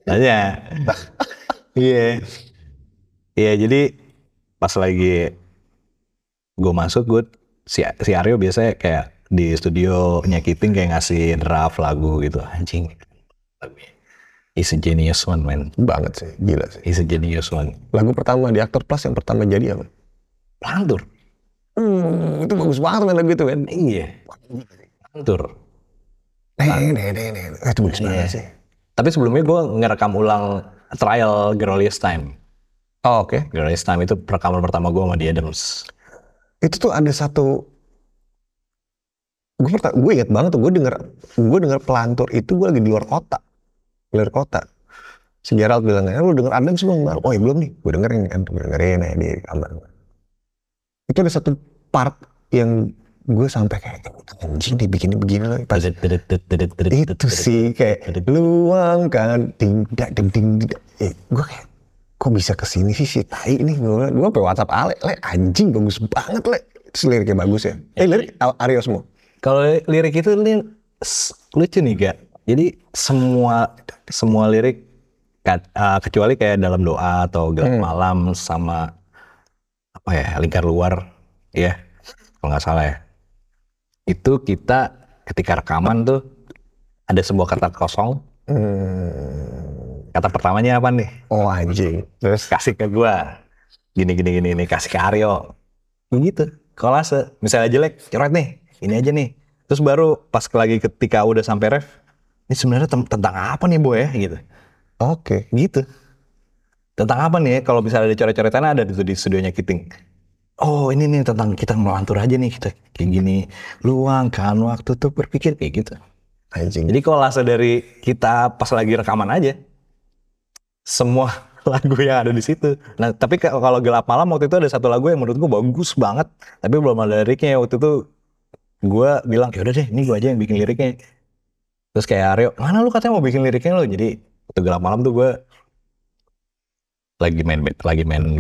Tanya. Iya. Iya jadi pas lagi gue masuk si Aryo biasanya kayak di studio Kiting kayak ngasih draft lagu gitu, anjing. He's a genius one, man. Banget sih, gila sih. He's a genius one. Lagu pertama di Actor Plus yang pertama jadi apa? Pelantur. Itu bagus banget main lagu itu kan? Iya. Pelantur. Itu bagus banget sih. Tapi sebelumnya gue ngerekam ulang Trial Girliest Time. Oh oke. Girliest Time itu rekaman pertama gue sama The Adams. Itu tuh ada satu, gue inget banget tuh, gue denger Pelantur itu gue lagi di luar kota. Si Gerald bilang, lu denger Adams belum? Oh ya belum nih, gue dengerin ya di kamar. Itu ada satu part yang gue sampai kayak, anjing dibikinnya begini loh. Itu sih kayak, luangkan, ding, gue kayak, kok bisa kesini sih si tai ini? Gue sampai WhatsApp Ale, anjing bagus banget Le. Terus liriknya bagus ya. Lirik Aryo semua. Kalau lirik itu lucu nih Gak. Jadi semua lirik kecuali kayak dalam doa atau gelap malam sama apa ya lingkar luar ya kalau nggak salah ya, itu kita ketika rekaman tuh ada sebuah kata kosong. Kata pertamanya apa nih? Oh anjing. Terus kasih ke gua gini kasih ke Aryo begitu kolase. Misalnya jelek coret nih ini aja nih, terus baru pas lagi ketika udah sampai ref, ini sebenarnya tentang apa nih Boy ya gitu. Oke. Gitu. Tentang apa nih kalau misalnya ada coret-coretan ada di studionya Kiting. Oh ini nih tentang kita melantur aja nih kita kayak gini. Luangkan waktu tuh berpikir kayak gitu. Anjing. Jadi kolase dari kita pas lagi rekaman aja. Semua lagu yang ada di situ. Nah tapi kalau gelap malam waktu itu ada satu lagu yang menurut gue bagus banget. Tapi belum ada liriknya. Waktu itu gue bilang ya udah deh ini gue aja yang bikin liriknya. Terus kayak Aryo, mana lu katanya mau bikin liriknya lo? Jadi waktu gelap malam tuh gue lagi main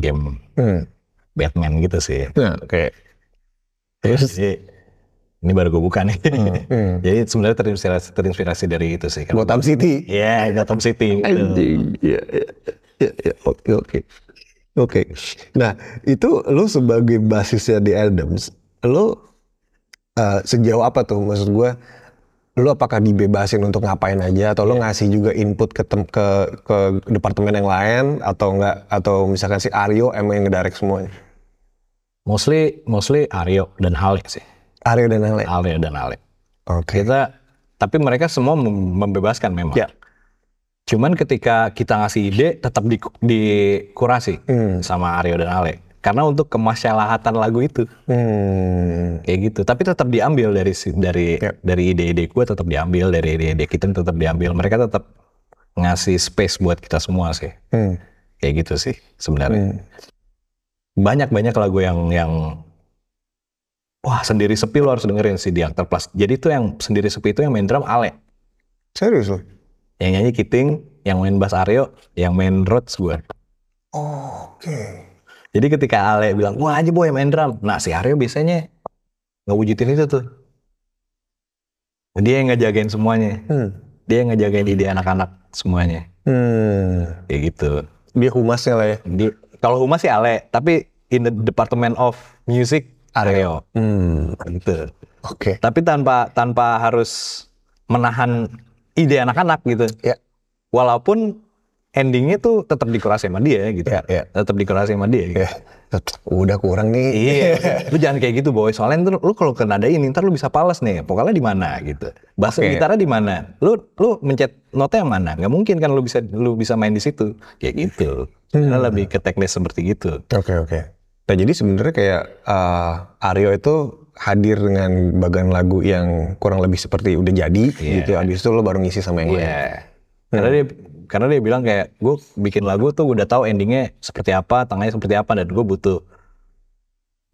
game Batman gitu sih. Oke. Terus ini baru gue buka nih. Jadi sebenarnya terinspirasi dari itu sih. Gotham City. Iya, Gotham City. Anjing. Iya. Oke. Nah, itu lu sebagai basisnya di Adams, lu sejauh apa tuh? Maksud gue, lu apakah dibebasin untuk ngapain aja atau lu ngasih juga input ke departemen yang lain atau enggak, atau misalkan si Aryo emang yang ngedirect semuanya? Mostly Aryo dan Ale sih. Aryo dan Ale. Oke. Tapi mereka semua membebaskan memang. Yeah. Cuman ketika kita ngasih ide tetap dikurasi sama Aryo dan Ale. karena untuk kemaslahatan lagu itu. Kayak gitu. Tapi tetap diambil dari ide-ide gue, tetap diambil dari ide-ide kita, tetap diambil. Mereka tetap ngasih space buat kita semua sih. Kayak gitu sih sebenarnya. Banyak lagu yang wah, Sendiri Sepi lo harus dengerin sih di Aktor Plus. Jadi tuh yang Sendiri Sepi itu yang main drum Ale. Serius lo? Yang nyanyi Kiting, yang main bass Aryo, yang main Rhodes gue. Oke. Jadi ketika Ale bilang, wah aja boy main drum. Nah si Aryo biasanya ngewujudin itu tuh. Dia yang ngejagain semuanya. Dia yang ngejagain ide anak-anak semuanya. Kayak gitu. Dia humasnya lah ya? Kalau humas sih Ale, tapi in the Department of Music, Aryo. Gitu. Oke. Tapi tanpa harus menahan ide anak-anak gitu. Ya. Walaupun endingnya tuh tetap dikurasi sama dia gitu. Tetap dikurasi sama dia gitu. Udah kurang nih. Iya. Lu jangan kayak gitu boy. Soalnya lu kalau kenadain ntar lu bisa pales nih. Vokalnya di mana gitu. Bass gitarnya di mana. Lu mencet notnya yang mana? Nggak mungkin kan lu bisa main di situ. Kayak gitu. Karena lebih ke teknis seperti gitu. Oke. Nah jadi sebenarnya kayak Aryo itu hadir dengan bagian lagu yang kurang lebih seperti udah jadi gitu. Abis itu lo baru ngisi sama yang lain. Karena dia bilang kayak, gue bikin lagu tuh udah tahu endingnya seperti apa, tengahnya seperti apa, dan gue butuh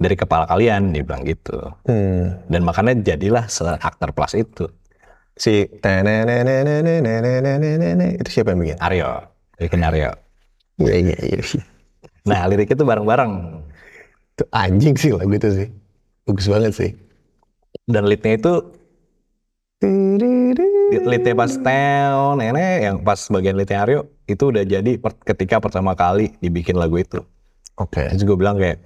dari kepala kalian, dia bilang gitu. Dan makanya jadilah Aktor Plus itu. Si itu siapa yang bikin? Aryo, bikin Aryo. Iya. Nah liriknya tuh bareng-bareng. Itu anjing sih lagu itu sih, bagus banget sih. Dan leadnya itu leadnya pas nenek yang pas bagian leadnya Aryo itu udah jadi ketika pertama kali dibikin lagu itu. Oke. Terus gue bilang kayak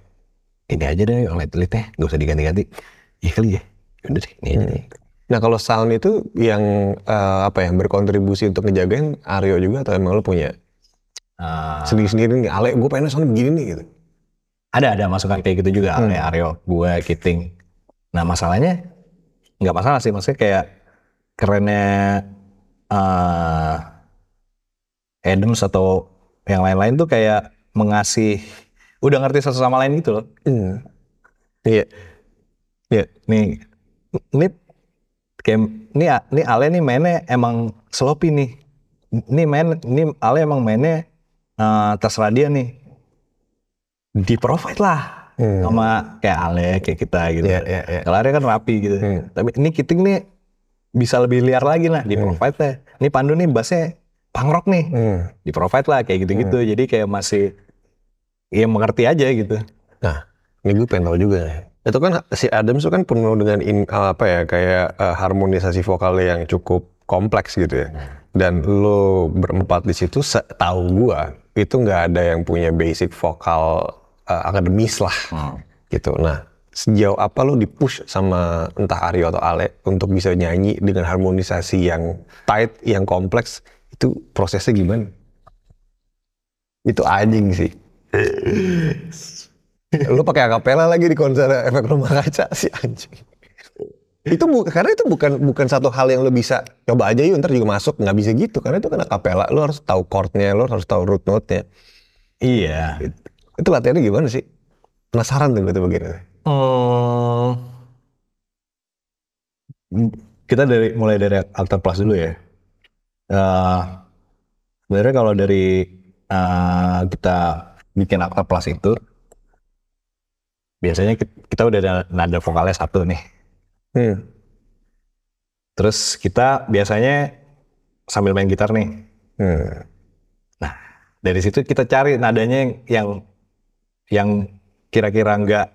ini aja deh yang leadnya gak usah diganti-ganti. Iya kali ya. Udah deh ini aja deh. Nah kalau sound itu yang yang berkontribusi untuk ngejagain Aryo juga atau emang lo punya sendiri-sendiri nih? Ale gue pengen sound begini nih gitu. Ada masukan kayak gitu juga. Ale, Aryo, gue, Kiting. Nah masalahnya nggak masalah sih, maksudnya kayak kerennya Adams atau yang lain-lain tuh kayak udah ngerti satu sama lain gitu loh. Iya. Nih Ale nih mainnya emang sloppy nih. Ini Ale emang mainnya terserah dia nih. Di-provide lah sama kayak Ale, kayak kita gitu. Kalau Ale kan rapi gitu. Tapi ini Kiting nih bisa lebih liar lagi lah, di-provide lah. Ini Pandu nih bassnya punk rock nih, di-provide lah kayak gitu-gitu. Jadi kayak masih ya mengerti aja gitu. Nah, ini gue pengen tahu juga. Itu kan si Adams itu kan penuh dengan harmonisasi vokal yang cukup kompleks gitu ya. Dan lo berempat di situ, setahu gue itu nggak ada yang punya basic vokal akademis lah, gitu. Nah, sejauh apa lo di-push sama entah Aryo atau Ale untuk bisa nyanyi dengan harmonisasi yang tight, yang kompleks, itu prosesnya gimana? Itu anjing sih. Lo pakai akapela lagi di konser Efek Rumah Kaca sih anjing. Karena itu bukan satu hal yang lo bisa coba aja yuk ntar juga masuk, nggak bisa gitu karena itu kan akapela, lo harus tahu chordnya, lo harus tahu root note-nya. Iya. Itu latihannya gimana sih? Penasaran tuh gue tuh begini. Kita mulai dari Aktor Plus dulu ya. Sebenarnya kalau dari kita bikin Aktor Plus itu biasanya kita udah ada nada vokalnya satu nih. Terus kita biasanya sambil main gitar nih. Nah, dari situ kita cari nadanya yang kira-kira nggak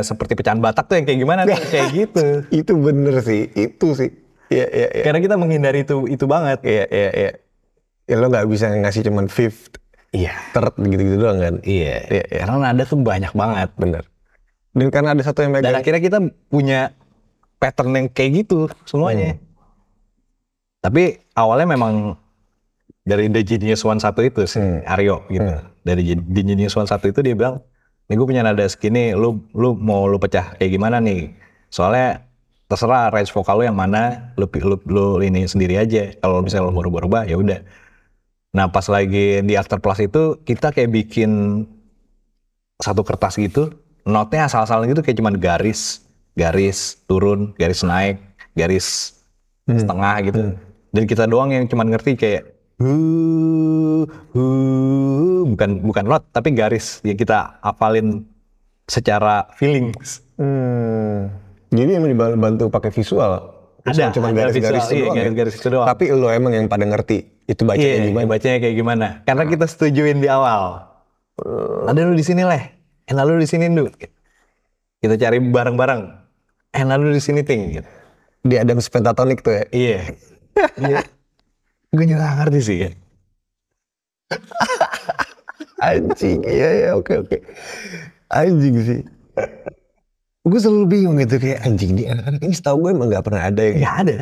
seperti pecahan Batak tuh yang kayak gimana tuh kayak gitu. Itu bener sih, itu sih. Iya. Karena kita menghindari itu banget. Iya. Ya lo nggak bisa ngasih cuman fifth. Iya. Third gitu-gitu doang kan. Iya. Karena nada tuh banyak banget. Bener. Dan karena ada satu yang megang. Dan akhirnya kita punya pattern yang kayak gitu semuanya. Tapi awalnya memang dari The Genius One 1 itu sih, Aryo gitu. Dari The Genius One 1 itu dia bilang, nih gue punya nada segini, lu mau lu pecah kayak gimana nih? Soalnya terserah range vokal lu yang mana, lu ini sendiri aja. Kalau misalnya lu mau rubah-rubah ya udah. Nah pas lagi di After Plus itu kita kayak bikin satu kertas gitu, notnya asal-asalan gitu kayak cuman garis turun, garis naik, garis setengah gitu. Dan kita doang yang cuman ngerti kayak bukan not tapi garis yang kita hafalin secara feelings. Jadi emang dibantu pakai visual. Ada cuma garis-garis itu doang. Garis-garis itu doang. Tapi lo emang yang pada ngerti itu bacanya gimana? Bacanya kayak gimana? Karena kita setujuin di awal. Ada lu di sini leh, lalu di sini lu. Kita cari bareng-bareng. Lalu di sini ting. Gitu. Di Adams Pentatonic tuh ya? Iya. Gue juga gak ngerti sih ya. Anjing, iya oke. Anjing sih. Gue selalu bingung gitu kayak anjing di anak-anak ini setahu gue emang gak pernah ada yang. Gak ada.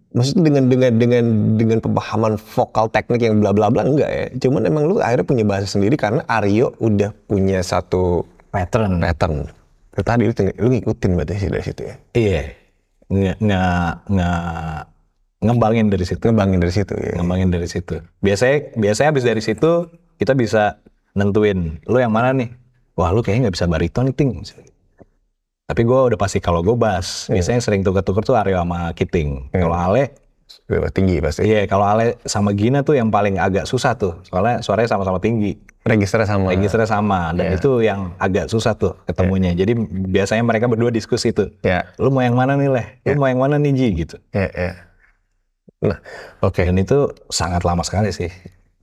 Maksudnya dengan pemahaman vokal teknik yang bla bla bla enggak ya. Cuman emang lu akhirnya punya bahasa sendiri karena Aryo udah punya satu pattern. Tadi lu ngikutin berarti sih dari situ ya. Iya. Ngembangin dari situ ya. Ngembangin dari situ. Biasanya habis dari situ kita bisa nentuin lu yang mana nih. Wah, lu kayaknya nggak bisa bariton nih, Ting. Tapi gue udah pasti kalau gue bass, biasanya sering tuker-tuker tuh Aryo sama Kiting. Kalau Ale tinggi pasti. Iya, kalau Ale sama Gina tuh yang paling agak susah tuh. Soalnya suaranya sama-sama tinggi. Registernya sama. Dan itu yang agak susah tuh ketemunya. Jadi biasanya mereka berdua diskusi tuh. Lu mau yang mana nih, Leh? Lu mau yang mana nih, Ji? Gitu. Nah, oke. Dan itu sangat lama sekali sih.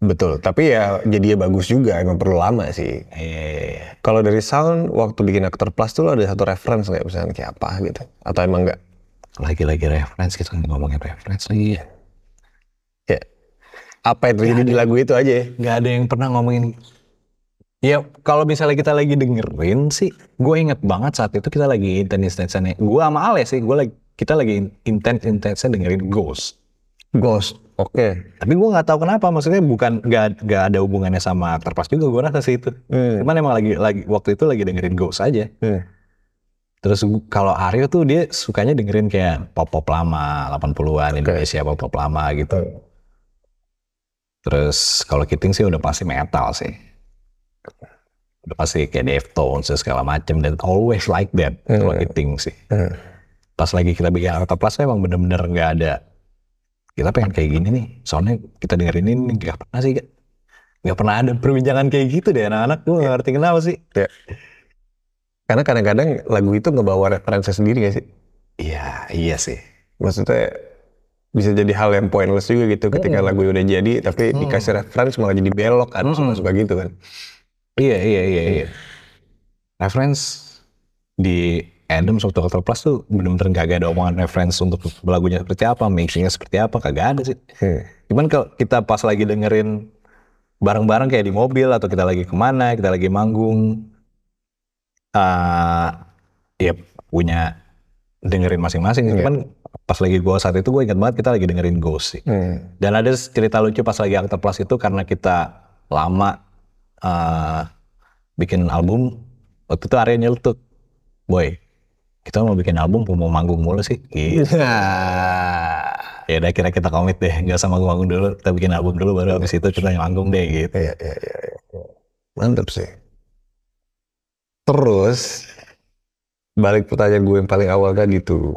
Betul, tapi ya jadinya bagus juga, emang perlu lama sih. Iya. Kalau dari sound, waktu bikin After Plus tuh ada satu reference nggak, misalnya kayak apa gitu? Atau emang nggak? Lagi-lagi reference, kita ngomongin reference lagi ya. Ya, apa yang terjadi di lagu itu aja ya? Nggak ada yang pernah ngomongin. Ya, kalau misalnya kita lagi dengerin sih, gue inget banget saat itu kita lagi intens-intensnya. Gue sama Ale sih, kita lagi intens-intensnya dengerin Ghost. Oke. Tapi gue nggak tahu kenapa, maksudnya nggak ada hubungannya sama After Plus juga, gue rasa sih itu. Cuman emang lagi waktu itu lagi dengerin Ghost aja. Terus kalau Aryo tuh dia sukanya dengerin kayak pop lama 80-an Indonesia, pop lama gitu. Terus kalau Kiting sih udah pasti metal sih. Udah pasti kayak Deftones segala macem, dan always like that kalau Kiting sih. Pas lagi kita bikin After Plus emang bener-bener nggak ada. Kita pengen kayak gini nih, soalnya kita dengerin ini nggak pernah ada perbincangan kayak gitu deh anak-anak. Gue nggak ngerti kenapa sih. Ya. Karena kadang-kadang lagu itu ngebawa referensi sendiri gak sih? Iya sih. Maksudnya bisa jadi hal yang pointless juga gitu ketika lagu udah jadi, tapi dikasih referensi malah jadi belok kan, suka-suka gitu kan. Iya. Reference di Adams waktu After Plus tuh bener-bener gak ada omongan reference untuk lagunya seperti apa, mixingnya seperti apa, kagak ada sih. Cuman kalau kita pas lagi dengerin bareng-bareng kayak di mobil atau kita lagi kemana, kita lagi manggung, ya punya dengerin masing-masing. Cuman pas lagi gue saat itu gue ingat banget kita lagi dengerin Ghost sih. Dan ada cerita lucu pas lagi After Plus itu karena kita lama bikin album, waktu itu Arya nyeletuk, boy, kita mau bikin album, mau manggung mulu sih. Gitu. Ya udah kira kita komit deh, nggak usah manggung dulu, kita bikin album dulu baru habis itu kita manggung deh gitu. Iya. Mantap sih. Terus balik pertanyaan gue yang paling awal tadi tuh.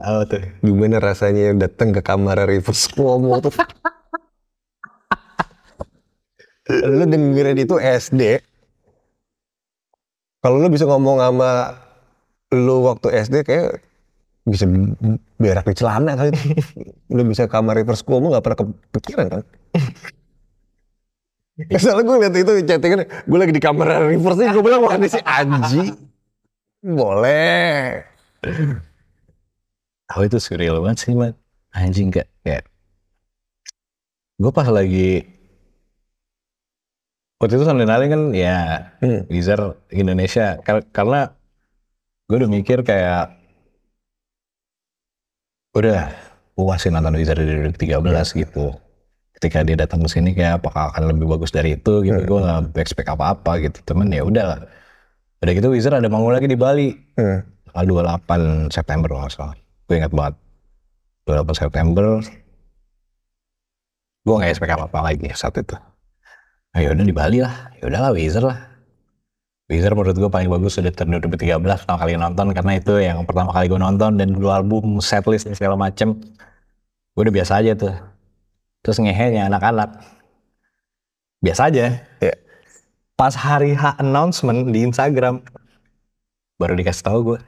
Gimana rasanya datang ke kamar Rivers Cuomo tuh? Lu dengerin itu SD. Kalau lu bisa ngomong sama lu waktu SD kayak bisa berak di celana kali. Lu bisa kamar Rivers Cuomo gak pernah kepikiran kan? Soalnya gue liat itu chattingan, gue lagi di kamar Rivers nih, gue bilang wah ini si Anji. Boleh. Itu surreal banget sih, man. Anjing kayak gue pas lagi waktu itu sambil nalin kan ya Wizard Indonesia, karena gue udah mikir kayak udah puas sih nonton Wizard dari 2013 gitu. Ketika dia datang ke sini kayak apakah akan lebih bagus dari itu gitu. Gue gak expect apa-apa gitu. Temen ya udah gitu Wizard ada manggung lagi di Bali. Tanggal 28 September kalau nggak salah. Gue ingat banget. 28 September. Gue nggak expect apa-apa lagi saat itu. Nah, yaudah di Bali lah, yaudahlah Weezer lah. Weezer menurut gue paling bagus sudah tahun 2013 pertama kali nonton, karena itu yang pertama kali gue nonton dan dua album, setlist segala macem. Gue udah biasa aja tuh. Terus ngehenya anak-anak. Biasa aja. Yeah. Pas hari H announcement di Instagram, baru dikasih tahu gue.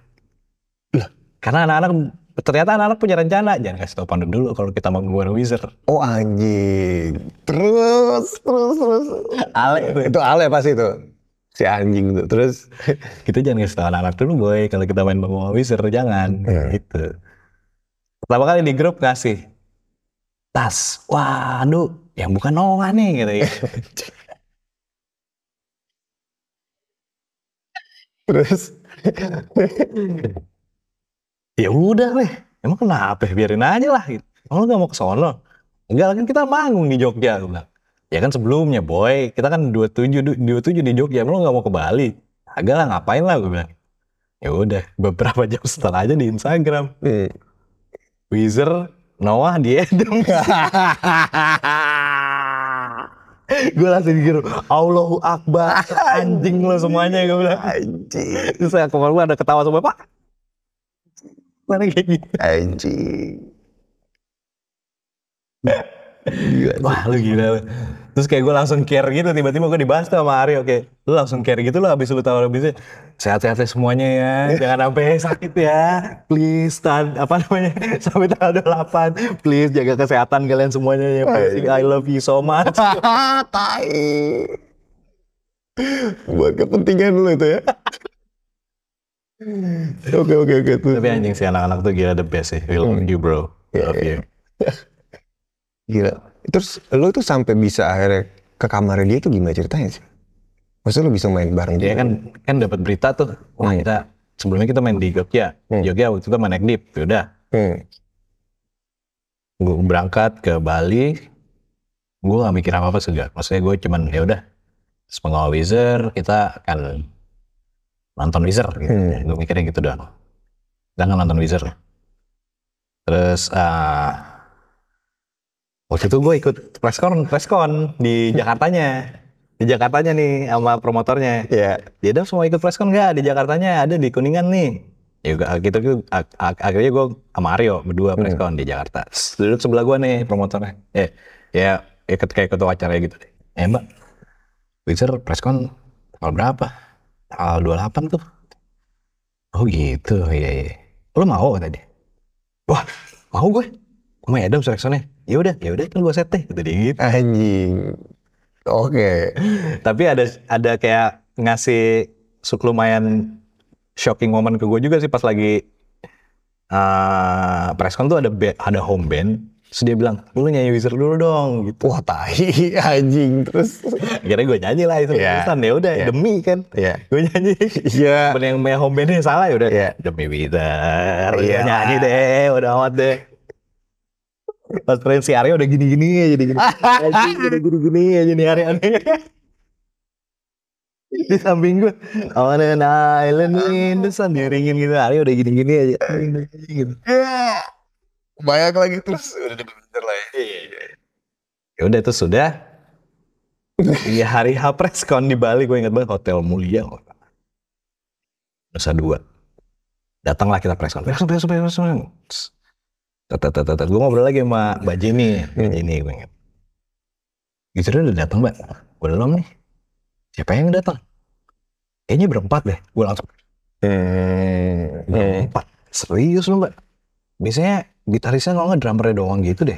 Karena ternyata anak-anak punya rencana, jangan kasih tahu Pandu dulu kalau kita mau gue Weezer. Oh anjing. Terus. Ale itu Ale pas itu. Si anjing tuh. Terus kita jangan kasih tahu anak-anak dulu boy kalau kita main mau Weezer, jangan. Gitu. Pertama kali di grup ngasih tas. Waduh, yang bukan Noah nih gitu ya. Terus ya udah leh, emang kenapa, biarin aja lah gitu. Lu gak mau ke sono? Enggak, kan kita manggung di Jogja, gue bilang. Ya kan sebelumnya boy, kita kan 27 di Jogja, lu gak mau ke Bali? Agak lah, ngapain lah, gue bilang. Ya udah, beberapa jam setelah aja di Instagram, Weezer, Noah, di Edem. Gue langsung mikir, Allahu Akbar, anjing lo semuanya, gue bilang. Anjing. Terus kemarin gue ada ketawa sama Pak. Mana kayak gitu. Anjing. Wah lu gila. Terus kayak gue langsung care gitu, tiba-tiba gue dibahas sama Aryo, kayak lu langsung care gitu lo abis lu tahu abisnya sehat-sehat semuanya ya, jangan sampai sakit ya, please sampai tanggal 28, please jaga kesehatan kalian semuanya ya, I love you so much. Tai. Buat kepentingan lu itu ya. Oke. Tapi anjing sih anak-anak tuh gila, the best sih. We love you bro, love you. Gila. Terus lo tuh sampai bisa akhirnya ke kamarnya dia tuh gimana ceritanya sih? Maksudnya lo bisa main bareng dia? Dia kan dapat berita tuh. Wah kita sebelumnya kita main di Jogja. Jogja waktu itu main Ekdip. Yaudah. Gue berangkat ke Bali. Gue gak mikir apa-apa segala. Maksudnya gue cuman ya udah. Pengawal Weezer, kita akan nonton Weezer gitu. Gue mikirnya gitu doang. Kita kan nonton Weezer. Terus waktu itu gue ikut preskon di Jakartanya. Di Jakartanya nih sama promotornya. Iya. Dia udah semua ikut preskon nggak? Di Jakartanya ada di Kuningan nih. Ya gitu akhirnya gue sama Aryo berdua preskon di Jakarta. Duduk sebelah gue nih promotornya. Ya kayak ketua acara gitu deh. Mbak, Weezer preskon tanggal berapa? Tanggal 28 tuh. Oh gitu, iya. Lo mau tadi? Wah, mau gue. Sama Adam seleksinya. Ya udah kan gue set deh gitu dia gitu. Anjing. Oke. Tapi ada kayak ngasih lumayan shocking moment ke gue juga sih pas lagi preskon tuh ada home band. Terus dia bilang, lu nyanyi Weezer dulu dong gitu. Wah tai anjing. Terus akhirnya gue nyanyi lah itu tulisan. Ya udah demi kan. Gue nyanyi. Iya. Yang main home bandnya salah ya udah. Demi Weezer. Nyanyi deh, udah amat deh. Pas friend si Arya udah gini-gini aja nih Arya nih. Di samping gue, on an island in the sun, diringin gitu. Arya udah gini-gini aja gitu. Banyak lagi terus udah bener lah ya. Ya udah itu sudah. Di hari H preskon di Bali, gue ingat banget Hotel Mulia Nusa Dua. Datanglah kita preskon. Gue ngobrol lagi sama Mbak Jenny gue ingat. Gitu udah datang Mbak, belum nih. Siapa yang datang? Kayaknya berempat deh. Gue langsung. Berempat? Serius lo Mbak? Biasanya gitarisnya kalau nggak drummernya doang gitu deh.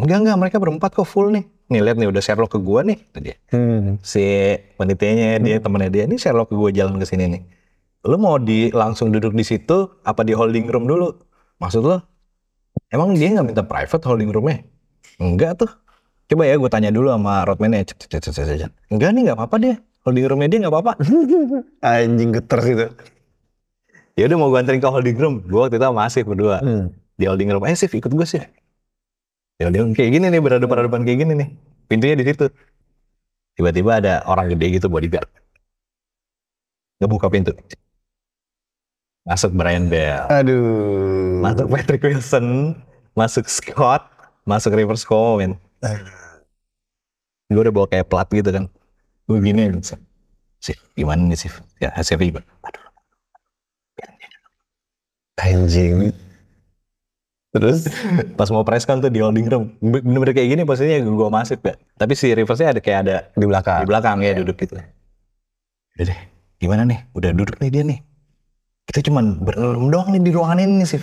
Enggak, mereka berempat kok full nih. Nih lihat nih udah Sherlock ke gue nih. Itu dia. Si penitianya dia, temennya dia, ini Sherlock ke gue jalan ke sini nih. Lo mau langsung duduk di situ, apa di holding room dulu? Maksud lo? Emang dia nggak minta private holding roomnya? Enggak tuh. Coba ya gue tanya dulu sama roadman-nya. Enggak nih, nggak apa-apa dia. Holding roomnya dia nggak apa-apa. Anjing geter gitu. Ya udah mau gue anterin ke holding room. Gue waktu itu sama Asif berdua. Di holding room. Sif ikut gue sih. Ya dia kayak gini nih, berhadapan kayak gini nih. Pintunya di situ. Tiba-tiba ada orang gede gitu bodyguard. Ngebuka pintu. Masuk Brian Bell. Aduh. Masuk Patrick Wilson. Masuk Scott. Masuk Rivers Cuomo, men. Gue udah bawa kayak plat gitu kan. Gue gini, sih gimana nih sih? Ya hasil riba. Aduh. Anjing. Terus Pas mau press kan tuh di holding room, bener-bener kayak gini posisinya gue masuk ya. Tapi si Riversnya ada kayak ada di belakang. Di belakang ya duduk gitu. Udah deh, gimana nih? Udah duduk nih dia nih. Kita cuman berendam doang nih di ruangan ini sih.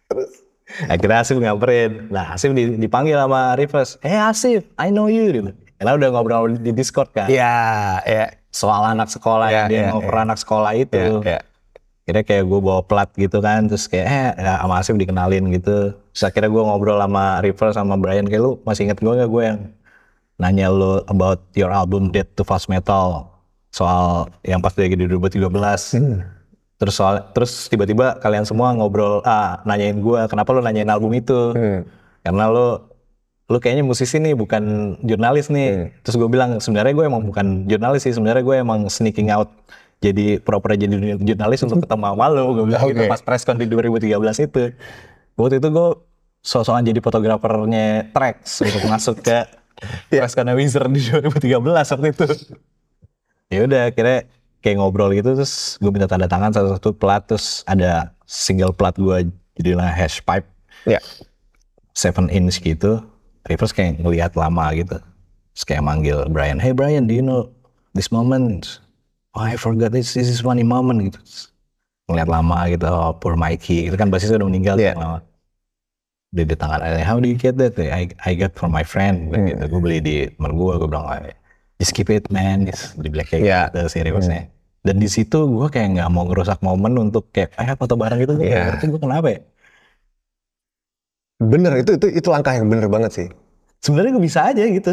Terus Akhirnya Asif nyamperin. Nah Asif dipanggil sama Rivers. Asif, I know you. Gitu. Karena udah ngobrol di Discord kan. ya. Soal anak sekolah yang dia ngoper anak sekolah itu. Akhirnya kayak gue bawa plat gitu kan. Terus kayak ya, sama Asif dikenalin gitu. Terus akhirnya gue ngobrol sama Rivers sama Brian. Kayak lu masih inget gue gak gue yang nanya lu about your album Death to Fast Metal. Soal yang pas lagi di 2013. Terus tiba-tiba kalian semua ngobrol, nanyain gue kenapa lu nanyain album itu. Karena lu kayaknya musisi nih bukan jurnalis nih. Terus gue bilang sebenarnya gue emang bukan jurnalis sih, sebenarnya gue emang sneaking out jadi pura-pura jadi jurnalis untuk ketemu sama lu. Gue bilang gitu pas presscon di 2013 itu. Waktu itu gue so-soan jadi fotografernya Trax untuk masuk ke presscon Wizard di 2013 waktu itu. Ya udah akhirnya kayak ngobrol gitu, terus gue minta tanda tangan satu-satu plat, terus ada single plat gue jadilah Hash Pipe 7 inch gitu. Rivers kayak ngelihat lama gitu, terus kayak manggil Brian, hey Brian, do you know this moment? Oh I forgot this is funny moment gitu. Ngelihat lama gitu, oh poor Mikey, itu kan basisnya udah meninggal lama. Di tangan, how do you get that? I got from my friend gitu. Gue beli di temen gue bilang just keep it man, di black kayak gitu si Riversnya. Dan di situ gue kayak nggak mau ngerusak momen untuk kayak foto bareng gitu. Gue ngerti gue kenapa ya? Bener, itu langkah yang bener banget sih. Sebenarnya gue bisa aja gitu.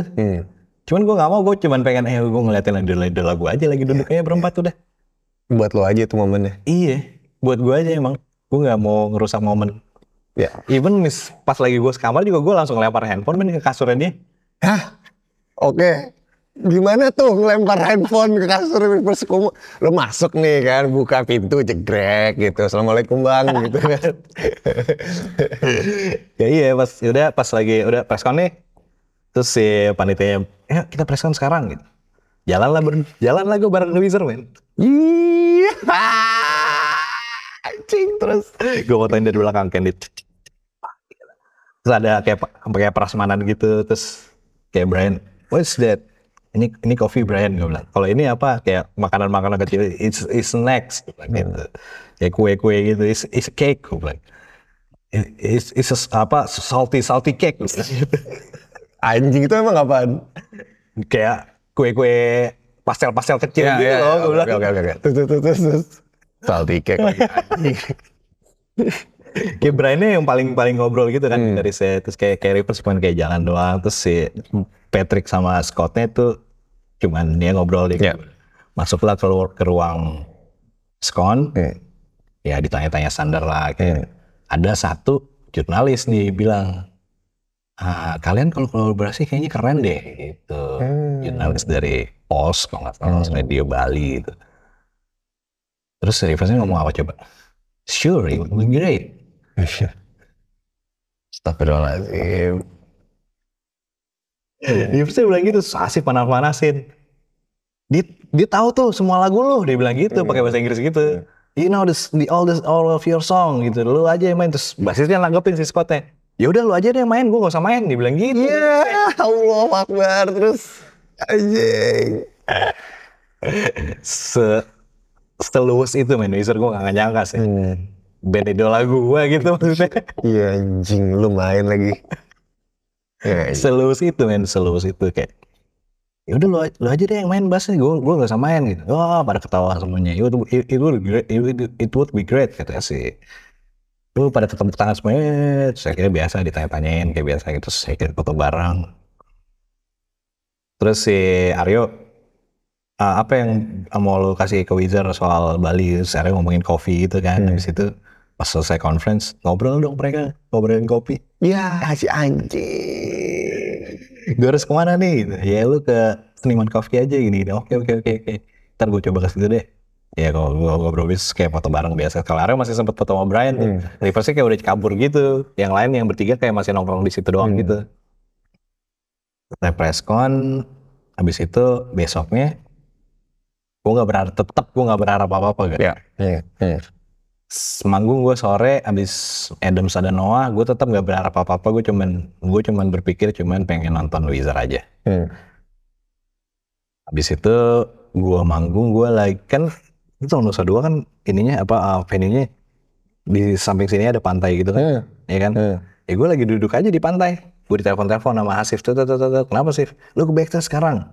Cuman gue nggak mau, gue cuman pengen gue ngeliatin idola gue aja lagi duduk kayak berempat udah. Buat lo aja tuh momennya. Iya, buat gue aja emang. Gue nggak mau ngerusak momen. Even pas lagi gue sekamar juga gue langsung lempar handphone ke kasurnya dia. Hah? Oke. Gimana tuh ngelempar handphone ke kasur Rivers? Lo masuk nih kan, buka pintu jegrek gitu, assalamualaikum bang gitu kan. Ya iya pas lagi udah presscon nih, terus si panitianya, kita presscon sekarang gitu. Jalan lah gue bareng The Wizard man. Iya. Anjing, terus gue fotoin dari belakang Candid. Terus ada kayak prasmanan gitu, terus kayak Brian, what's that? Ini coffee Brian, gue bilang. Kalau ini apa? Kayak makanan-makanan kecil, it's snacks gitu. Kayak kue-kue gitu, it's cake, gue bilang. It's salty cake. Anjing, itu emang apaan? Kayak kue-kue pastel kecil gitu loh, gue bilang. Oke. Terus. Salty cake lagi, anjing. Kayak Brian-nya yang paling ngobrol gitu kan dari saya. Terus kayak Rivers cuma kayak jalan doang. Terus si Patrick sama Scott-nya tuh cuman dia ngobrol dikit. Masuklah ke ruang skon. Ya ditanya-tanya standar lah. Ada satu jurnalis nih bilang, kalian kalau kolaborasi kayaknya keren deh gitu. Jurnalis dari Pos kalau nggak salah, Radio Bali gitu. Terus Rivers-nya ngomong apa coba? Sure, it would be great. Astagfirullahaladzim. Rivers-nya bilang gitu, Asif panas-panasin. Dia tahu tuh semua lagu lu, dia bilang gitu, pakai bahasa Inggris gitu. You know all of your song gitu, lu aja yang main. Terus basisnya nanggepin si Scott-nya. Ya udah lu aja deh yang main, gue gak usah main, dia bilang gitu. Iya, Allah Akbar. Terus anjing. Seluas itu main Wizard, gue gak nyangka sih. Band idola gue gitu maksudnya. Iya anjing, lu main lagi. Seluas itu kayak. Ya udah lu aja deh yang main bassnya, gue gak usah main gitu. Pada ketawa semuanya. It would be great kata si. Lu pada tepuk tangan semuanya. Terus akhirnya biasa ditanya-tanyain kayak biasa gitu. Terus akhirnya foto bareng. Terus si Aryo, apa yang mau lu kasih ke Wizard soal Bali? Terus Aryo ngomongin kopi gitu kan. Habis itu pas selesai conference, ngobrol dong mereka, ngobrolin kopi. Ya si anjing. Gue harus kemana nih? Gitu. Ya lu ke Seniman Coffee aja gini. Oke. Ntar gue coba ke situ deh. Ya kalau gue ngobrol bis kayak foto bareng biasa. Kalau Aryo masih sempet foto sama Brian. Riversnya kayak udah kabur gitu. Yang lain yang bertiga kayak masih nongkrong di situ doang gitu. Saya press con, habis itu besoknya gue nggak berharap apa-apa gak. Manggung gue sore, abis Adams ada Noah, gue tetap nggak berharap apa-apa. Gue cuman berpikir pengen nonton Weezer aja. Habis itu gue manggung, gue kan itu tahun Nusa Dua kan ininya venue-nya di samping sini ada pantai gitu kan, ya kan? Ya gue lagi duduk aja di pantai, gue ditelepon sama Hasif, kenapa Sif? Lu ke backstage sekarang?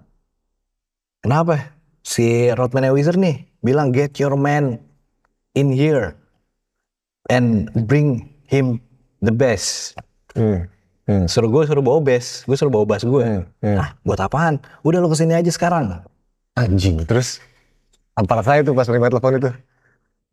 Kenapa? Si roadman Weezer nih bilang get your man in here and bring him the best. Suruh bawa bass, gue suruh bawa bass gue. Buat apaan? Udah lu kesini aja sekarang. Anjing, terus apa rasanya tuh pas menerima telepon itu?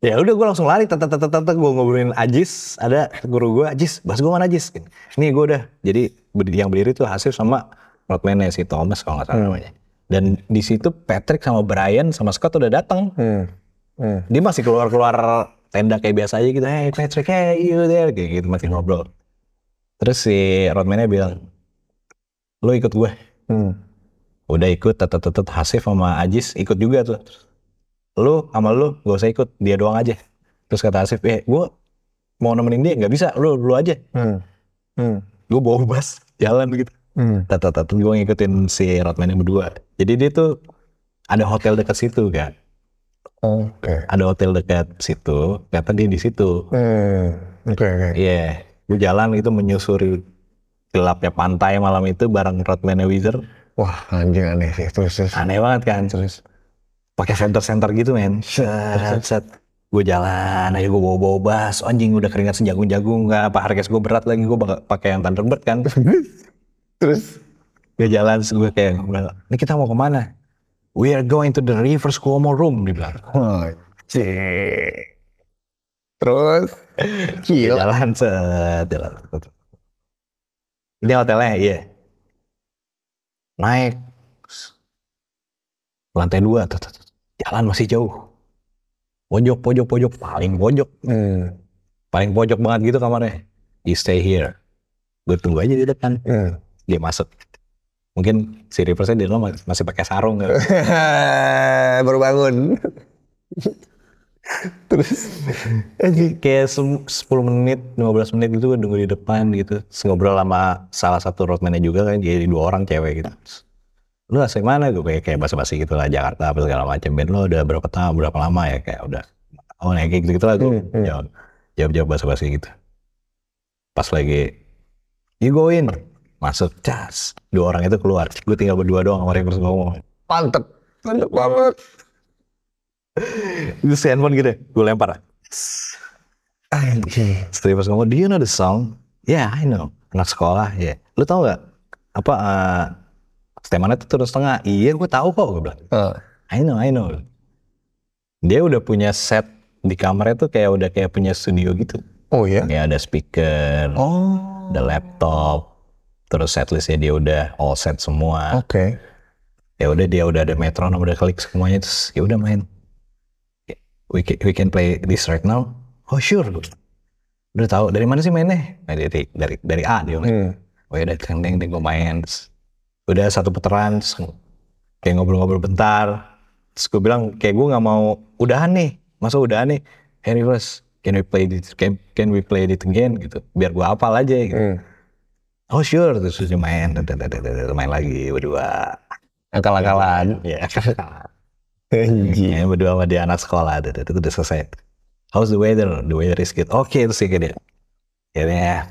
Ya udah gue langsung lari, gue ngobrolin Ajis, ada guru gue, Ajis, bass gue mana Ajis? Nih gue udah, jadi yang berdiri tuh Hasif sama roadman-nya si Thomas kalau nggak salah namanya. Dan di situ Patrick sama Brian sama Scott udah datang. Dia masih keluar tenda kayak biasa aja gitu, hey Patrick, hey you there, kayak gitu masih ngobrol. Terus si roadman-nya bilang, lo ikut gue. Udah ikut, tetep Hasif sama Ajis ikut juga tuh. Lu gak usah ikut, dia doang aja. Terus kata Hasif, gue mau nemenin dia, gak bisa, lu aja. Gue bawa bass, jalan gitu. Gue ngikutin si roadman yang berdua. Jadi dia tuh ada hotel dekat situ kan. Ada hotel dekat situ, ternyata dia di situ. Iya, gue jalan itu menyusuri gelapnya pantai malam itu bareng roadman Weezer. Wah anjing aneh sih, terus. Aneh banget kan, terus pakai center gitu men. Set. Gue jalan aja, gue bawa bass, anjing udah keringat sejagung-jagung, nggak apa harga gue berat lagi, gue pakai yang Thunderbird kan. Terus gue jalan, gue kayak, ini kita mau kemana? We are going to the Rivers Cuomo Room, dibilang. Terus gila. Jalan. Ini hotelnya, iya. Naik lantai 2, jalan masih jauh. Pojok, paling pojok. Paling pojok banget gitu kamarnya. You stay here. Gue tunggu aja di depan. Dia masuk. Mungkin si Riversnya di dalam masih pakai sarung. Baru bangun. Terus kayak 10 menit, 15 menit gitu gue nunggu di depan gitu. Ngobrol sama salah satu roadman-nya juga kan, jadi 2 orang cewek gitu. Lu asli mana? Gue kayak basa-basi gitu lah, Jakarta apa segala macam. Ben lu udah berapa lama ya? Kayak udah kayak gitu lah gue. Jawab basa-basi gitu. Pas lagi you go in, masuk, cas. 2 orang itu keluar. Gue tinggal berdua doang sama Rivers ngomong. Mantep banget. Itu si handphone gitu, gue lempar. Rivers ngomong, do you know the song? Yeah, I know. Anak sekolah, ya. Yeah. Lu tau gak? Apa, Stemannya tuh terus setengah. Iya, gue tahu kok, gue bilang. I know. Dia udah punya set di kamarnya tuh udah kayak punya studio gitu. Oh ya? Kayak ada speaker, ada laptop, terus setlistnya dia udah all set semua. Ya udah dia udah ada metronom, udah klik semuanya, terus ya udah main. We can play this right now. Oh sure. Udah tahu dari mana sih mainnya? Nah, dari A dia. Oh ya udah deng gue main. Udah satu putaran, kayak ngobrol-ngobrol bentar. Terus gue bilang kayak gue nggak mau udahan nih. Masa udahan nih? Hey Rivers, can we play it again gitu? Biar gue hafal aja gitu. Oh sure, terus dia main lagi berdua. Akal-akalan. Ya, akal-akalan. Ya, berdua sama dia anak sekolah, itu udah selesai. How's the weather? The weather is good. Oke, terus kayak dia. Ya,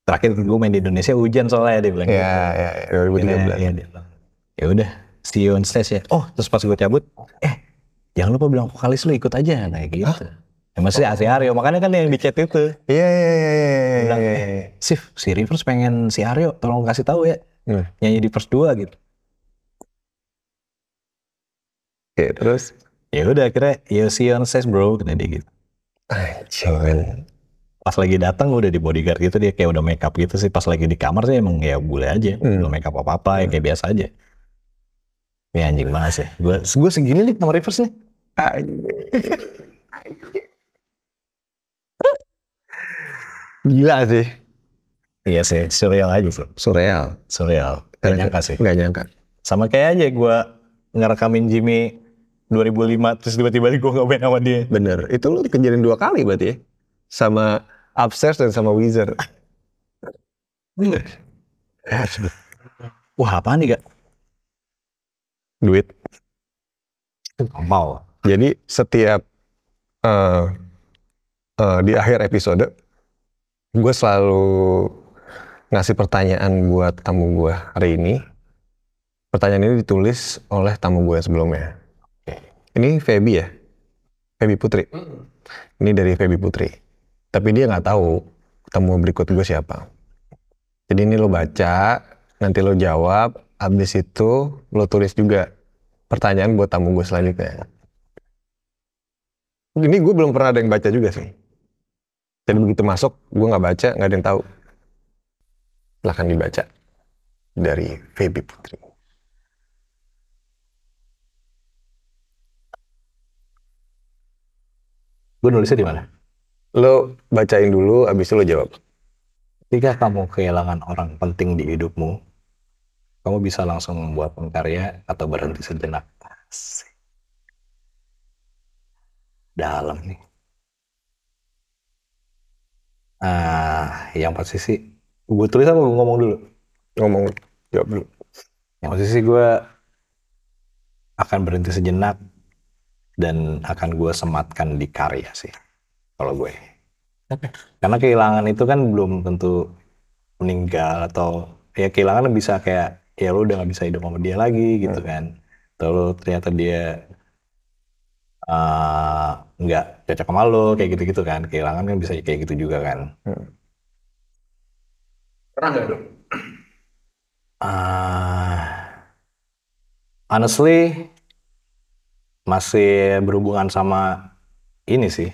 terakhir gue main di Indonesia hujan soalnya dia bilang. Ya, 2013. Ya, dia bilang. Ya udah, see you on stage ya. Oh, terus pas gue cabut, jangan lupa bilang vokalis lu ikut aja, nah gitu. Ya maksudnya si Aryo, makanya kan yang di chat itu. Iya. Bilang, Sif, si Rivers pengen si Aryo, tolong kasih tahu ya. Nyanyi di verse 2 gitu. Oke, terus? Ya udah akhirnya, you see you on stage bro, kata dia gitu. Jangan. Pas lagi datang udah di bodyguard gitu, dia kayak udah make up gitu sih. Pas lagi di kamar sih emang ya boleh aja, belum make up apa-apa, ya kayak biasa aja. Ya anjing banget sih. Gue segini nih sama Rivers nih. Gila sih. Iya sih, surreal aja sih. Surreal. Gak nyangka sih. Gak nyangka. Sama kayak aja gue ngerekamin Jimmy 2005 terus tiba-tiba gue gak main sama dia. Bener, itu lu kejadian 2 kali berarti ya? Sama Upstairs dan sama Wizard. Wah apaan nih Kak? Duit. Mau. Jadi setiap di akhir episode, gue selalu ngasih pertanyaan buat tamu gue hari ini. Pertanyaan ini ditulis oleh tamu gue sebelumnya. Ini Feby ya? Feby Putri. Ini dari Feby Putri. Tapi dia nggak tahu tamu berikut gue siapa. Jadi ini lo baca, nanti lo jawab, abis itu lo tulis juga pertanyaan buat tamu gue selanjutnya. Ini gue belum pernah ada yang baca juga sih. Jadi begitu masuk, gue nggak baca, nggak ada yang tahu. Silahkan dibaca. Dari Feby Putri. Gue nulisnya di mana? Lo bacain dulu, abis itu lo jawab. Ketika kamu kehilangan orang penting di hidupmu, kamu bisa langsung membuat karya atau berhenti sejenak. Asik. Dalam nih. Yang pasti sih, gue tulis apa gue ngomong dulu? Ngomong, jawab dulu. Yang pasti sih gue akan berhenti sejenak dan akan gue sematkan di karya sih, kalau gue. Karena kehilangan itu kan belum tentu meninggal atau ya kehilangan bisa kayak ya lu udah gak bisa hidup sama dia lagi gitu kan. Atau ternyata dia nggak cocok sama lo kayak gitu-gitu kan. Kehilangan kan bisa kayak gitu juga kan. Pernah nggak dong? Honestly masih berhubungan sama ini sih,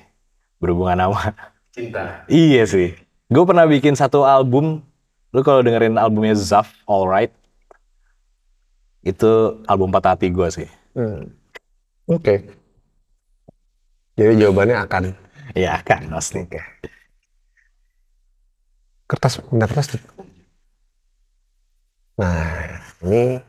berhubungan sama Cinta. iya sih. Gue pernah bikin satu album. Lu kalau dengerin albumnya Zaf, Alright, itu album patah hati gue sih. Oke. Jadi jawabannya akan. Iya kan, pasti. Kertas, benda kertas tuh. Nah, ini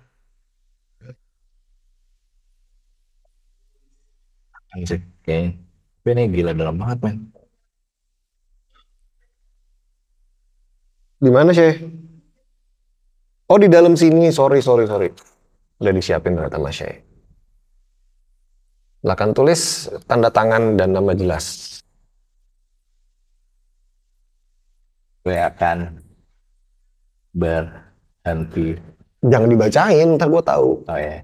Anjir, kayaknya. Tapi ini gila dalam banget, men. di mana sih? Oh, di dalam sini. Sorry. Udah disiapin ternyata Mas Syekh. Silakan tulis tanda tangan dan nama jelas. Gue akan berhenti. Jangan dibacain, ntar gue tahu. Oh ya.